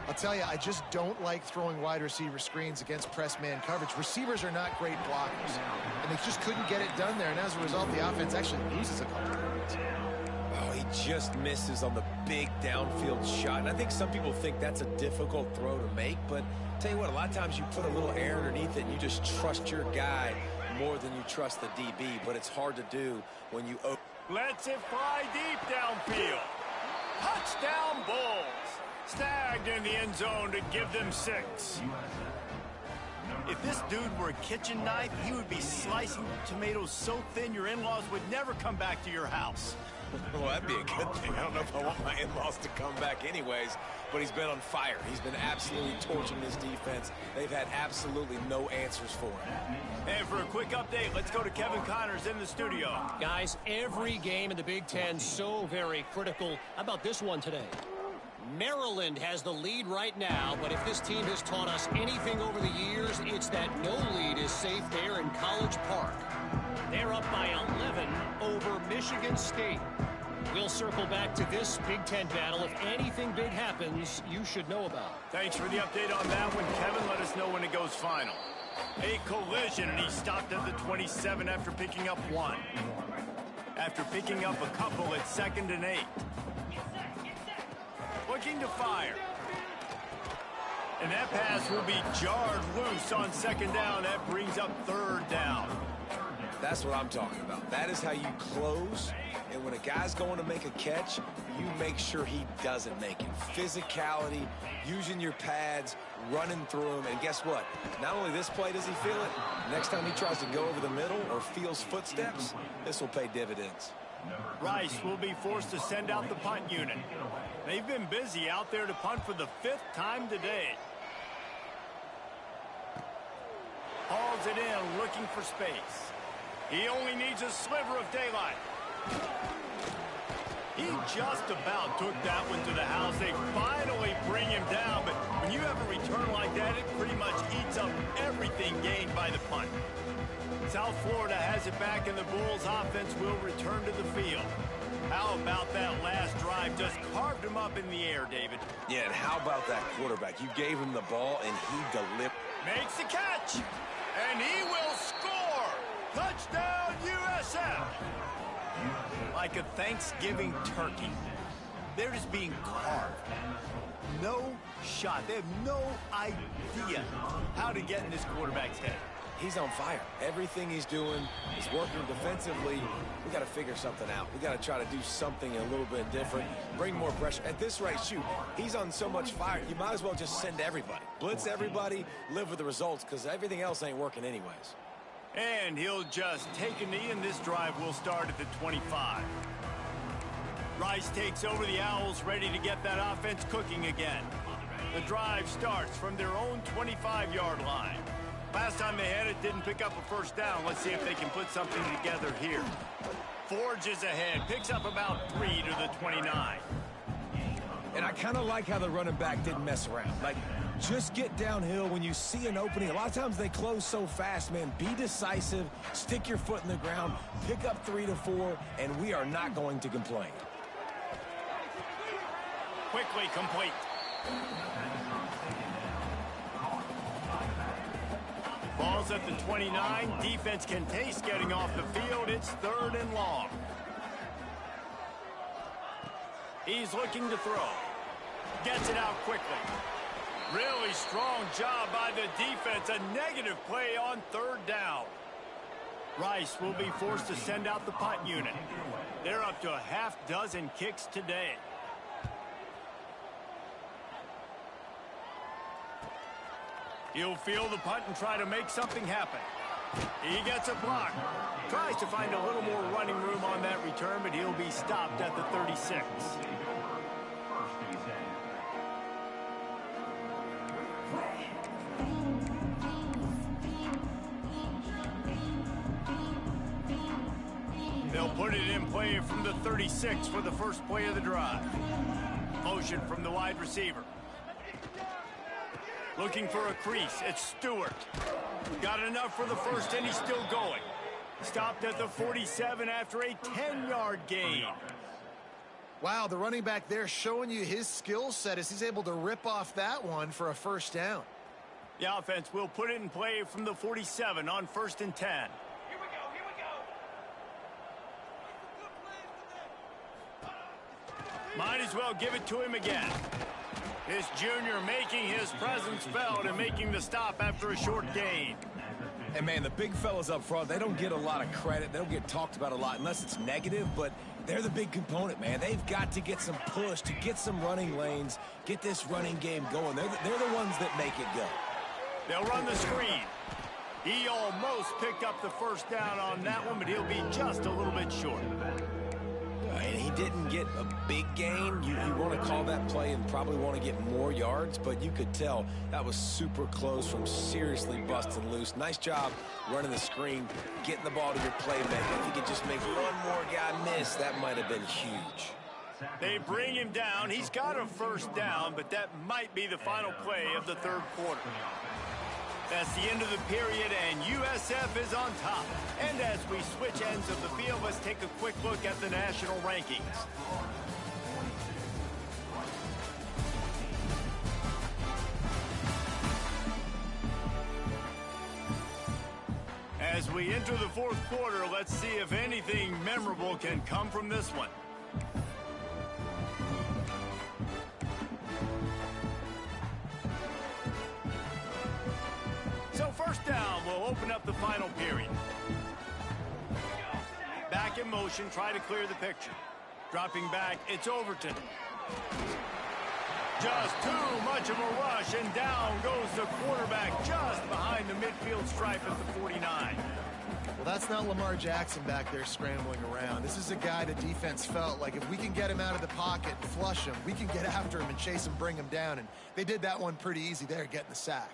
I'll tell you, I just don't like throwing wide receiver screens against press man coverage. Receivers are not great blockers, and they just couldn't get it done there, and as a result, the offense actually loses a couple points. Oh, he just misses on the big downfield shot, and I think some people think that's a difficult throw to make, but tell you what, a lot of times you put a little air underneath it, and you just trust your guy more than you trust the DB, but it's hard to do when you... Lets it fly deep downfield. Touchdown, Bulls. Snagged in the end zone to give them 6. If this dude were a kitchen knife, he would be slicing tomatoes so thin your in-laws would never come back to your house. Well, that'd be a good thing. I don't know if I want my in-laws to come back anyways, but he's been on fire. He's been absolutely torching this defense. They've had absolutely no answers for him. And for a quick update, let's go to Kevin Connors in the studio. Guys, every game in the Big Ten so very critical. How about this one today? Maryland has the lead right now, but if this team has taught us anything over the years, it's that no lead is safe there in College Park. They're up by 11 over Michigan State. We'll circle back to this Big Ten battle. If anything big happens, you should know about. Thanks for the update on that one, Kevin. Let us know when it goes final. A collision, and he stopped at the 27 after picking up 1. After picking up a couple, it's 2nd and 8. Looking to fire. And that pass will be jarred loose on 2nd down. That brings up 3rd down. That's what I'm talking about. That is how you close. And when a guy's going to make a catch, you make sure he doesn't make it. Physicality, using your pads, running through them. And guess what? Not only this play does he feel it, next time he tries to go over the middle or feels footsteps, this will pay dividends. Rice will be forced to send out the punt unit. They've been busy out there to punt for the 5th time today. Hauls it in, looking for space. He only needs a sliver of daylight. He just about took that one to the house. They finally bring him down, but when you have a return like that, it pretty much eats up everything gained by the punt. South Florida has it back, and the Bulls offense will return to the field. How about that last drive? Just carved him up in the air, David. Yeah, and how about that quarterback? You gave him the ball, and he delivered. Makes the catch, and he will score. Touchdown, USF. Like a Thanksgiving turkey. They're just being carved. No shot. They have no idea how to get in this quarterback's head. He's on fire. Everything he's doing is working defensively. We got to figure something out. We got to try to do something a little bit different, bring more pressure. At this rate, shoot, he's on so much fire, you might as well just send everybody. Blitz everybody, live with the results, because everything else ain't working anyways. And he'll just take a knee, and this drive will start at the 25. Rice takes over the Owls, ready to get that offense cooking again. The drive starts from their own 25-yard line. Last time they had it, didn't pick up a first down. Let's see if they can put something together here. Forges ahead, picks up about 3 to the 29. And I kind of like how the running back didn't mess around. Like, just get downhill when you see an opening. A lot of times they close so fast, man. Be decisive, stick your foot in the ground, pick up 3 to 4, and we are not going to complain. Quickly complete. Ball's at the 29. Defense can taste getting off the field. It's 3rd and long. He's looking to throw. Gets it out quickly. Really strong job by the defense. A negative play on 3rd down. Rice will be forced to send out the punt unit. They're up to a half dozen kicks today. He'll field the punt and try to make something happen. He gets a block. Tries to find a little more running room on that return, but he'll be stopped at the 36. They'll put it in play from the 36 for the first play of the drive. Motion from the wide receiver. Looking for a crease. It's Stewart. Got enough for the first, and he's still going. Stopped at the 47 after a 10-yard gain. Wow, the running back there showing you his skill set as he's able to rip off that one for a first down. The offense will put it in play from the 47 on 1st and 10. Here we go. Might as well give it to him again. This junior making his presence felt and making the stop after a short gain. And, man, the big fellas up front, they don't get a lot of credit. They don't get talked about a lot unless it's negative, but they're the big component, man. They've got to get some push, to get some running lanes, get this running game going. They're the ones that make it go. They'll run the screen. He almost picked up the first down on that one, but he'll be just a little bit short. And he didn't get a big gain. You want to call that play and probably want to get more yards, but you could tell that was super close from seriously busting loose. Nice job running the screen, getting the ball to your playmaker. If he could just make one more guy miss, that might have been huge. They bring him down. He's got a first down, but that might be the final play of the 3rd quarter. That's the end of the period, and USF is on top. And as we switch ends of the field, let's take a quick look at the national rankings. As we enter the 4th quarter, let's see if anything memorable can come from this one. So 1st down will open up the final period. Back in motion, try to clear the picture. Dropping back, it's Overton. Just too much of a rush, and down goes the quarterback just behind the midfield stripe at the 49. Well, that's not Lamar Jackson back there scrambling around. This is a guy the defense felt like if we can get him out of the pocket and flush him, we can get after him and chase him, bring him down. And they did that one pretty easy there, getting the sack.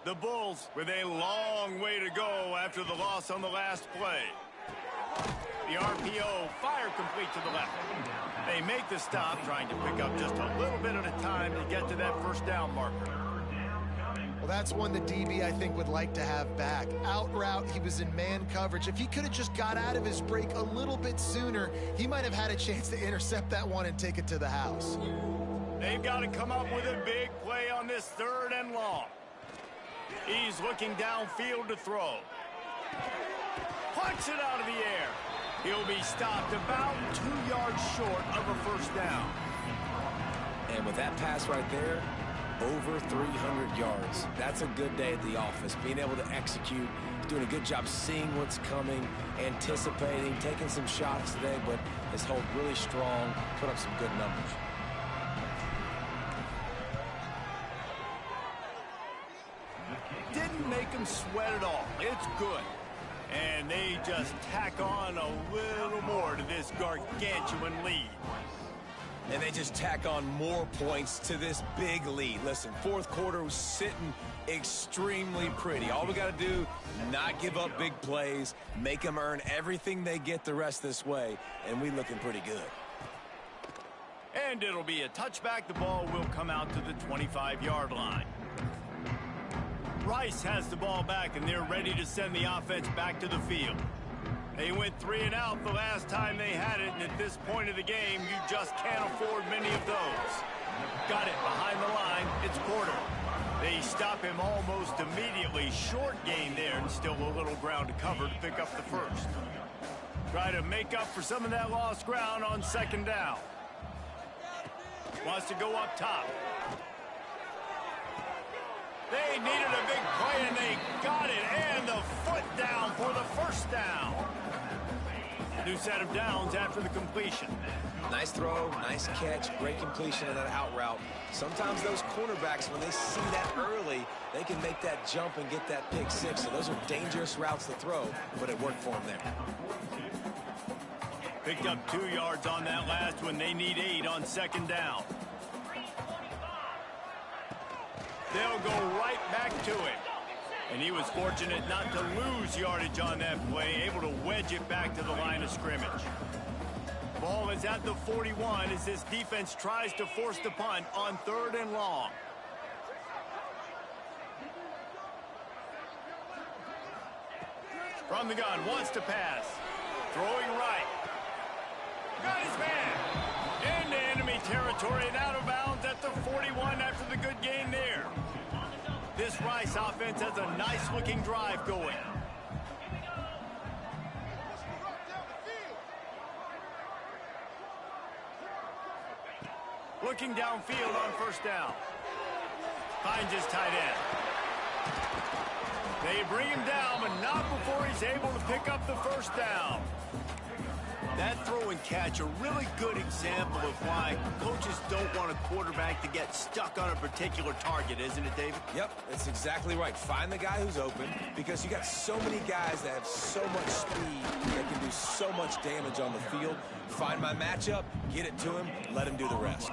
The Bulls with a long way to go after the loss on the last play. The RPO fire complete to the left. They make the stop, trying to pick up just a little bit at a time to get to that first down marker. Well, that's one the DB, I think, would like to have back. Out route, he was in man coverage. If he could have just got out of his break a little bit sooner, he might have had a chance to intercept that one and take it to the house. They've got to come up with a big play on this 3rd and long. He's looking downfield to throw. Punts it out of the air. He'll be stopped about 2 yards short of a first down. And with that pass right there, over 300 yards. That's a good day at the office. Being able to execute, doing a good job seeing what's coming, anticipating, taking some shots today, but has held really strong, put up some good numbers. Didn't make them sweat at all. It's good. And they just tack on a little more to this gargantuan lead. And they just tack on more points to this big lead. Listen, fourth quarter was sitting extremely pretty. All we got to do, not give up big plays, make them earn everything they get the rest this way, and we looking pretty good. And it'll be a touchback. The ball will come out to the 25-yard line. Rice has the ball back, and they're ready to send the offense back to the field. They went 3 and out the last time they had it, and at this point of the game, you just can't afford many of those. Got it behind the line. It's Porter. They stop him almost immediately. Short gain there, and still a little ground to cover to pick up the first. Try to make up for some of that lost ground on second down. Wants to go up top. They needed a big play, and they got it. And the foot down for the first down. New set of downs after the completion. Nice throw, nice catch, great completion of that out route. Sometimes those cornerbacks, when they see that early, they can make that jump and get that pick six. So those are dangerous routes to throw, but it worked for them there. Picked up 2 yards on that last one. They need 8 on second down. They'll go right back to it. And he was fortunate not to lose yardage on that play, able to wedge it back to the line of scrimmage. Ball is at the 41 as this defense tries to force the punt on 3rd and long. From the gun, wants to pass. Throwing right. Got his man. Into enemy territory and out of bounds at the 41 after the good gain there. This Rice offense has a nice-looking drive going. Looking downfield on first down. Finds his tight end. They bring him down, but not before he's able to pick up the first down. That throw and catch, a really good example of why coaches don't want a quarterback to get stuck on a particular target, isn't it, David? Yep, that's exactly right. Find the guy who's open, because you got so many guys that have so much speed that can do so much damage on the field. Find my matchup, get it to him, let him do the rest.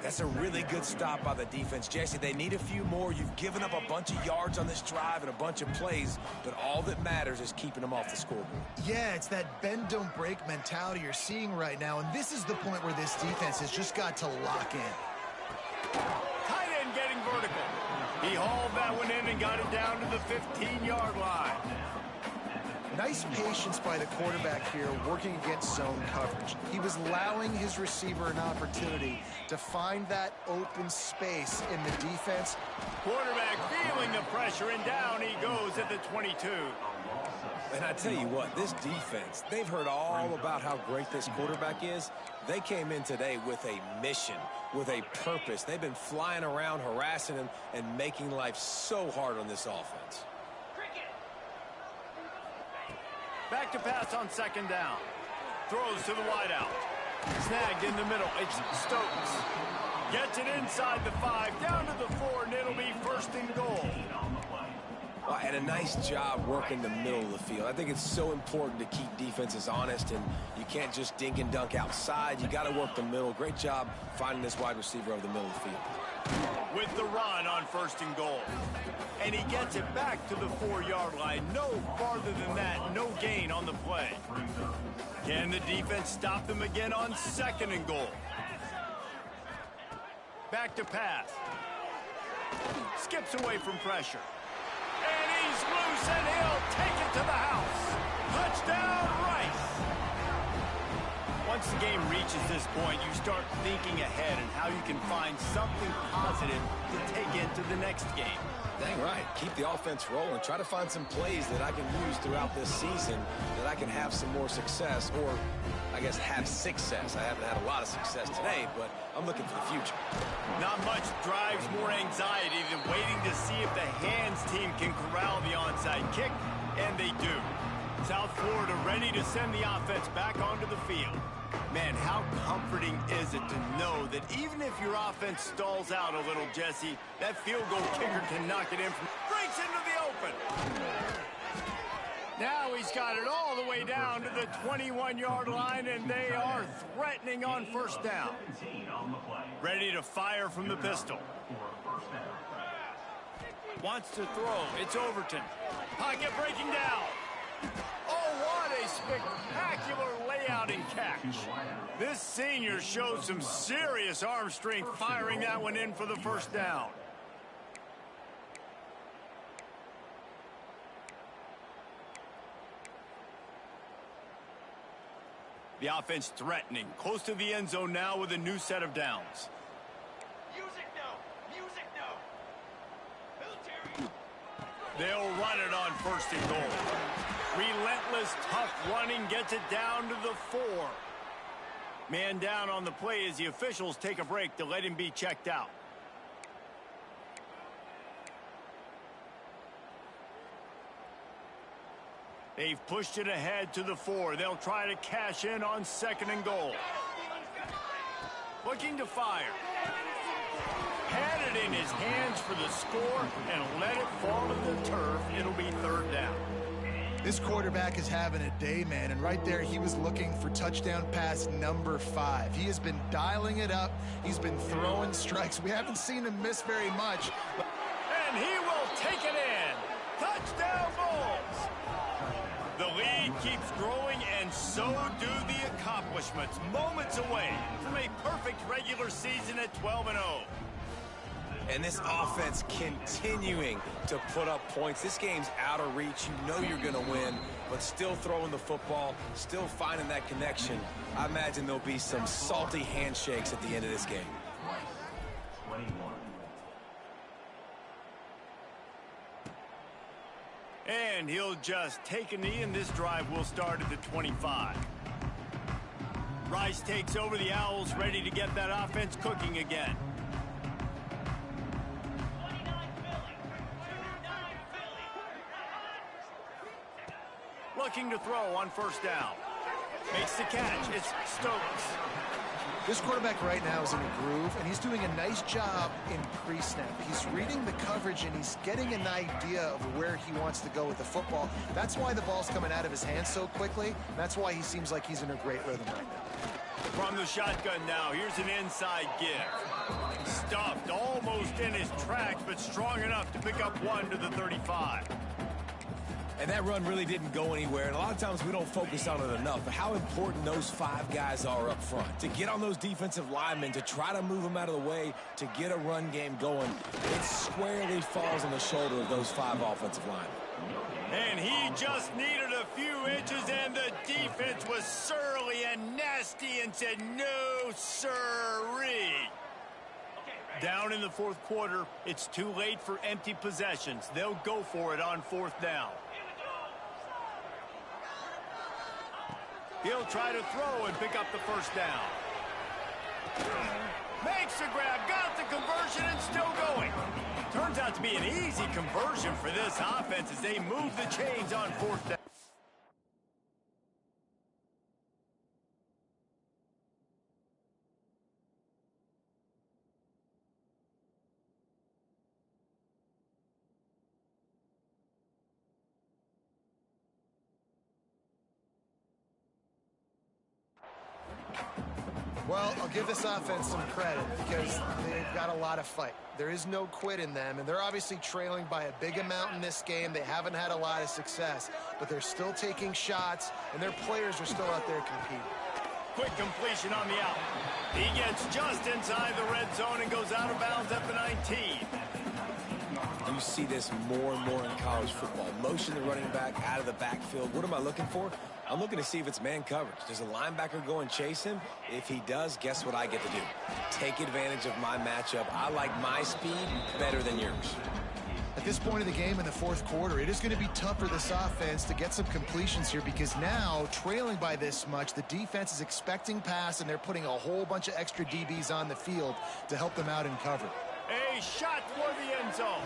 That's a really good stop by the defense. Jesse, they need a few more. You've given up a bunch of yards on this drive and a bunch of plays, but all that matters is keeping them off the scoreboard. Yeah, it's that bend, don't break mentality you're seeing right now, and this is the point where this defense has just got to lock in. Tight end getting vertical. He hauled that one in and got it down to the 15-yard line. Nice patience by the quarterback here working against zone coverage. He was allowing his receiver an opportunity to find that open space in the defense. Quarterback feeling the pressure, and down he goes at the 22. And I tell you what, this defense, they've heard all about how great this quarterback is. They came in today with a mission, with a purpose. They've been flying around, harassing him, and making life so hard on this offense. Back to pass on second down. Throws to the wideout. Snagged in the middle. It's Stokes. Gets it inside the 5, down to the 4, and it'll be 1st and goal. Well, and a nice job working the middle of the field. I think it's so important to keep defenses honest, and you can't just dink and dunk outside. You got to work the middle. Great job finding this wide receiver over the middle of the field. With the run on 1st and goal. And he gets it back to the 4-yard line. No farther than that. No gain on the play. Can the defense stop them again on 2nd and goal? Back to pass. Skips away from pressure. And he's loose, and he'll take it to the house. Touchdown, Rice. Once the game reaches this point, you start thinking ahead and how you can find something positive to take into the next game. Dang right. Keep the offense rolling. Try to find some plays that I can use throughout this season that I can have some more success, or I guess have success. I haven't had a lot of success today, but I'm looking for the future. Not much drives more anxiety than waiting to see if the hands team can corral the onside kick, and they do. South Florida ready to send the offense back onto the field. Man, how comforting is it to know that even if your offense stalls out a little, Jesse, that field goal kicker can knock it in from breaks into the open. Now he's got it all the way down to the 21-yard line, and they are threatening on first down. Ready to fire from the pistol. Wants to throw. It's Overton. Pocket breaking down. Oh, what a spectacular layout and catch. This senior shows some serious arm strength firing that one in for the first down. The offense threatening, close to the end zone now with a new set of downs. Music no! Music no! Military! They'll run it on first and goal. Relentless, tough running gets it down to the 4. Man down on the play as the officials take a break to let him be checked out. They've pushed it ahead to the 4. They'll try to cash in on second and goal. Looking to fire. Had it in his hands for the score and let it fall to the turf. It'll be third down. This quarterback is having a day, man, and right there he was looking for touchdown pass number 5. He has been dialing it up. He's been throwing strikes. We haven't seen him miss very much. And he will take it in. Touchdown Bulls. The lead keeps growing, and so do the accomplishments. Moments away from a perfect regular season at 12-0. And this offense continuing to put up points. This game's out of reach. You know you're going to win, but still throwing the football, still finding that connection. I imagine there'll be some salty handshakes at the end of this game. 21. And he'll just take a knee, and this drive will start at the 25. Rice takes over the Owls, ready to get that offense cooking again. Looking to throw on first down. Makes the catch. It's Stokes. This quarterback right now is in a groove, and he's doing a nice job in pre-snap. He's reading the coverage, and he's getting an idea of where he wants to go with the football. That's why the ball's coming out of his hands so quickly. That's why he seems like he's in a great rhythm right now. From the shotgun now, here's an inside give. Stuffed almost in his tracks, but strong enough to pick up one to the 35. And that run really didn't go anywhere. And a lot of times we don't focus on it enough. But how important those 5 guys are up front. To get on those defensive linemen, to try to move them out of the way, to get a run game going, it squarely falls on the shoulder of those 5 offensive linemen. And he just needed a few inches, and the defense was surly and nasty and said, no, sirree. Down in the fourth quarter, it's too late for empty possessions. They'll go for it on fourth down. He'll try to throw and pick up the first down. Makes the grab, got the conversion, and still going. Turns out to be an easy conversion for this offense as they move the chains on fourth down. Well, I'll give this offense some credit because they've got a lot of fight. There is no quit in them, and they're obviously trailing by a big amount in this game. They haven't had a lot of success, but they're still taking shots, and their players are still out there competing. Quick completion on the out. He gets just inside the red zone and goes out of bounds at the 19. You see this more and more in college football. Motion the running back out of the backfield. What am I looking for? I'm looking to see if it's man coverage. Does a linebacker go and chase him? If he does, guess what I get to do? Take advantage of my matchup. I like my speed better than yours. At this point of the game in the fourth quarter, it is going to be tough for this offense to get some completions here because now, trailing by this much, the defense is expecting pass, and they're putting a whole bunch of extra DBs on the field to help them out in cover. A shot for the end zone.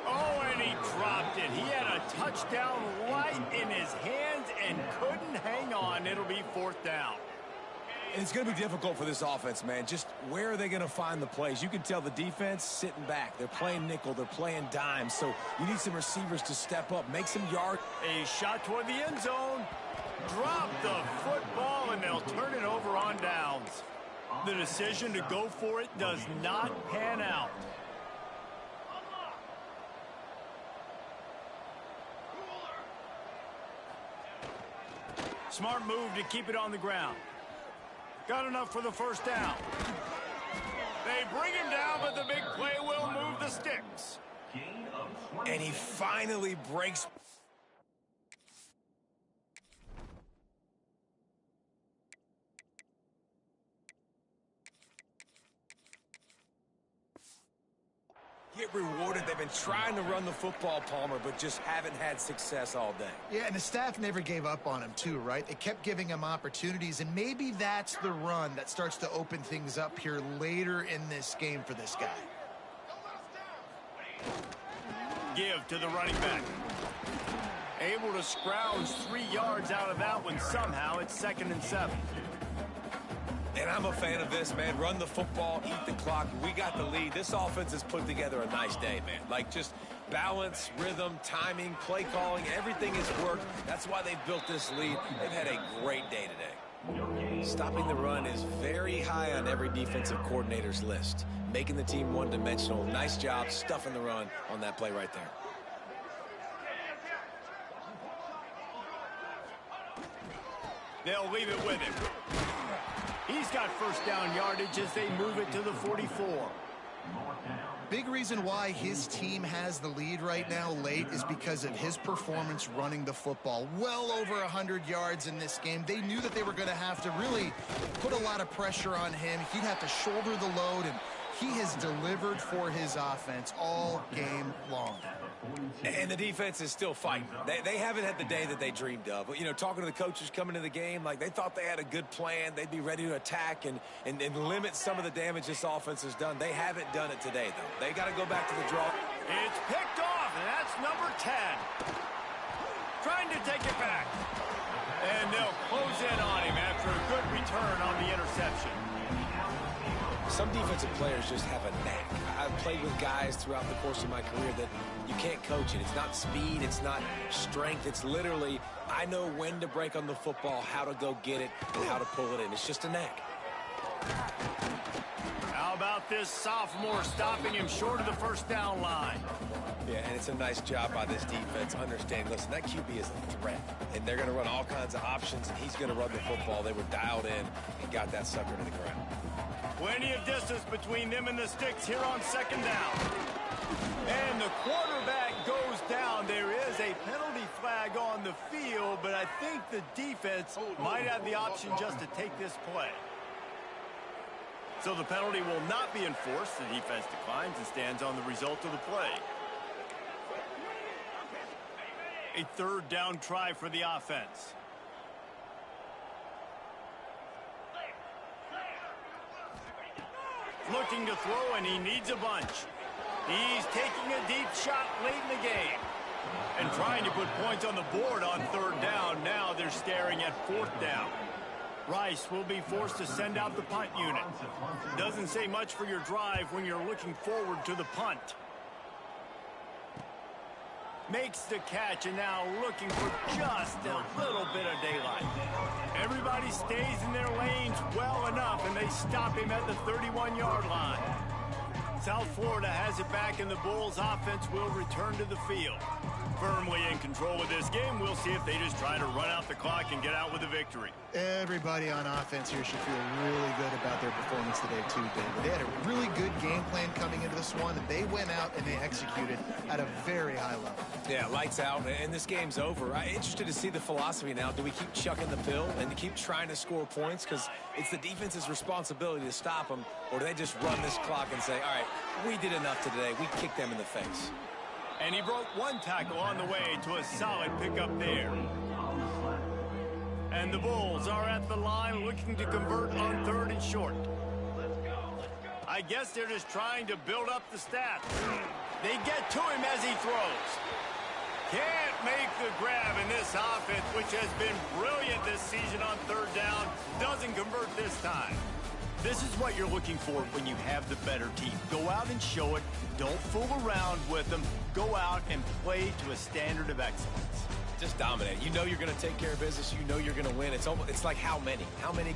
Oh, and he dropped it. He had a touchdown right in his hands and couldn't hang on. It'll be fourth down. It's going to be difficult for this offense, man. Just where are they going to find the plays? You can tell the defense sitting back. They're playing nickel. They're playing dime. So you need some receivers to step up, make some yards. A shot toward the end zone. Drop the football, and they'll turn it over on downs. The decision to go for it does not pan out. Smart move to keep it on the ground. Got enough for the first down. They bring him down, but the big play will move the sticks. And he finally breaks. Get rewarded. They've been trying to run the football, Palmer, but just haven't had success all day. Yeah, and the staff never gave up on him, too, right? They kept giving him opportunities, and maybe that's the run that starts to open things up here later in this game for this guy. Give to the running back. Able to scrounge 3 yards out of that one somehow. It's 2nd and 7. And I'm a fan of this, man. Run the football, eat the clock. We got the lead. This offense has put together a nice day, man. Like, just balance, rhythm, timing, play calling, everything has worked. That's why they've built this lead. They've had a great day today. Stopping the run is very high on every defensive coordinator's list. Making the team one-dimensional. Nice job stuffing the run on that play right there. They'll leave it with him. He's got first down yardage as they move it to the 44. Big reason why his team has the lead right now late is because of his performance running the football. Well over 100 yards in this game. They knew that they were going to have to really put a lot of pressure on him. He'd have to shoulder the load, and he has delivered for his offense all game long. And the defense is still fighting. They haven't had the day that they dreamed of. You know, talking to the coaches coming to the game, like they thought they had a good plan. They'd be ready to attack and limit some of the damage this offense has done. They haven't done it today, though. They got to go back to the draw. It's picked off, and that's number 10. Trying to take it back. And they'll close in on him after a good return on the interception. Some defensive players just have a knack. I've played with guys throughout the course of my career that you can't coach it. It's not speed, it's not strength. It's literally, I know when to break on the football, how to go get it, and how to pull it in. It's just a knack. How about this sophomore stopping him short of the first down line? Yeah, and it's a nice job by this defense understanding, listen, that QB is a threat, and they're going to run all kinds of options, and he's going to run the football. They were dialed in and got that sucker to the ground. Plenty of distance between them and the sticks here on 2nd down. And the quarterback goes down. There is a penalty flag on the field, but I think the defense might have the option just to take this play. So the penalty will not be enforced. The defense declines and stands on the result of the play. A 3rd down try for the offense. Looking to throw, and he needs a bunch. He's taking a deep shot late in the game. And trying to put points on the board on 3rd down. Now they're staring at 4th down. Rice will be forced to send out the punt unit. Doesn't say much for your drive when you're looking forward to the punt. Makes the catch, and now looking for just a little bit of daylight. Everybody stays in their lanes well enough, and they stop him at the 31-yard line. South Florida has it back, and the Bulls offense will return to the field. Firmly in control of this game. We'll see if they just try to run out the clock and get out with a victory. Everybody on offense here should feel really good about their performance today, too, David. They had a really good game plan coming into this one, and they went out and they executed at a very high level. Yeah, lights out, and this game's over. I'm interested to see the philosophy now. Do we keep chucking the pill and to keep trying to score points? Because it's the defense's responsibility to stop them, or do they just run this clock and say, all right, we did enough today. We kicked them in the face. And he broke one tackle on the way to a solid pickup there. And the Bulls are at the line looking to convert on 3rd and short. I guess they're just trying to build up the stats. They get to him as he throws. Can't make the grab in this offense, which has been brilliant this season on 3rd down. Doesn't convert this time. This is what you're looking for when you have the better team. Go out and show it. Don't fool around with them. Go out and play to a standard of excellence. Just dominate. You know you're going to take care of business. You know you're going to win. It's like how many? How many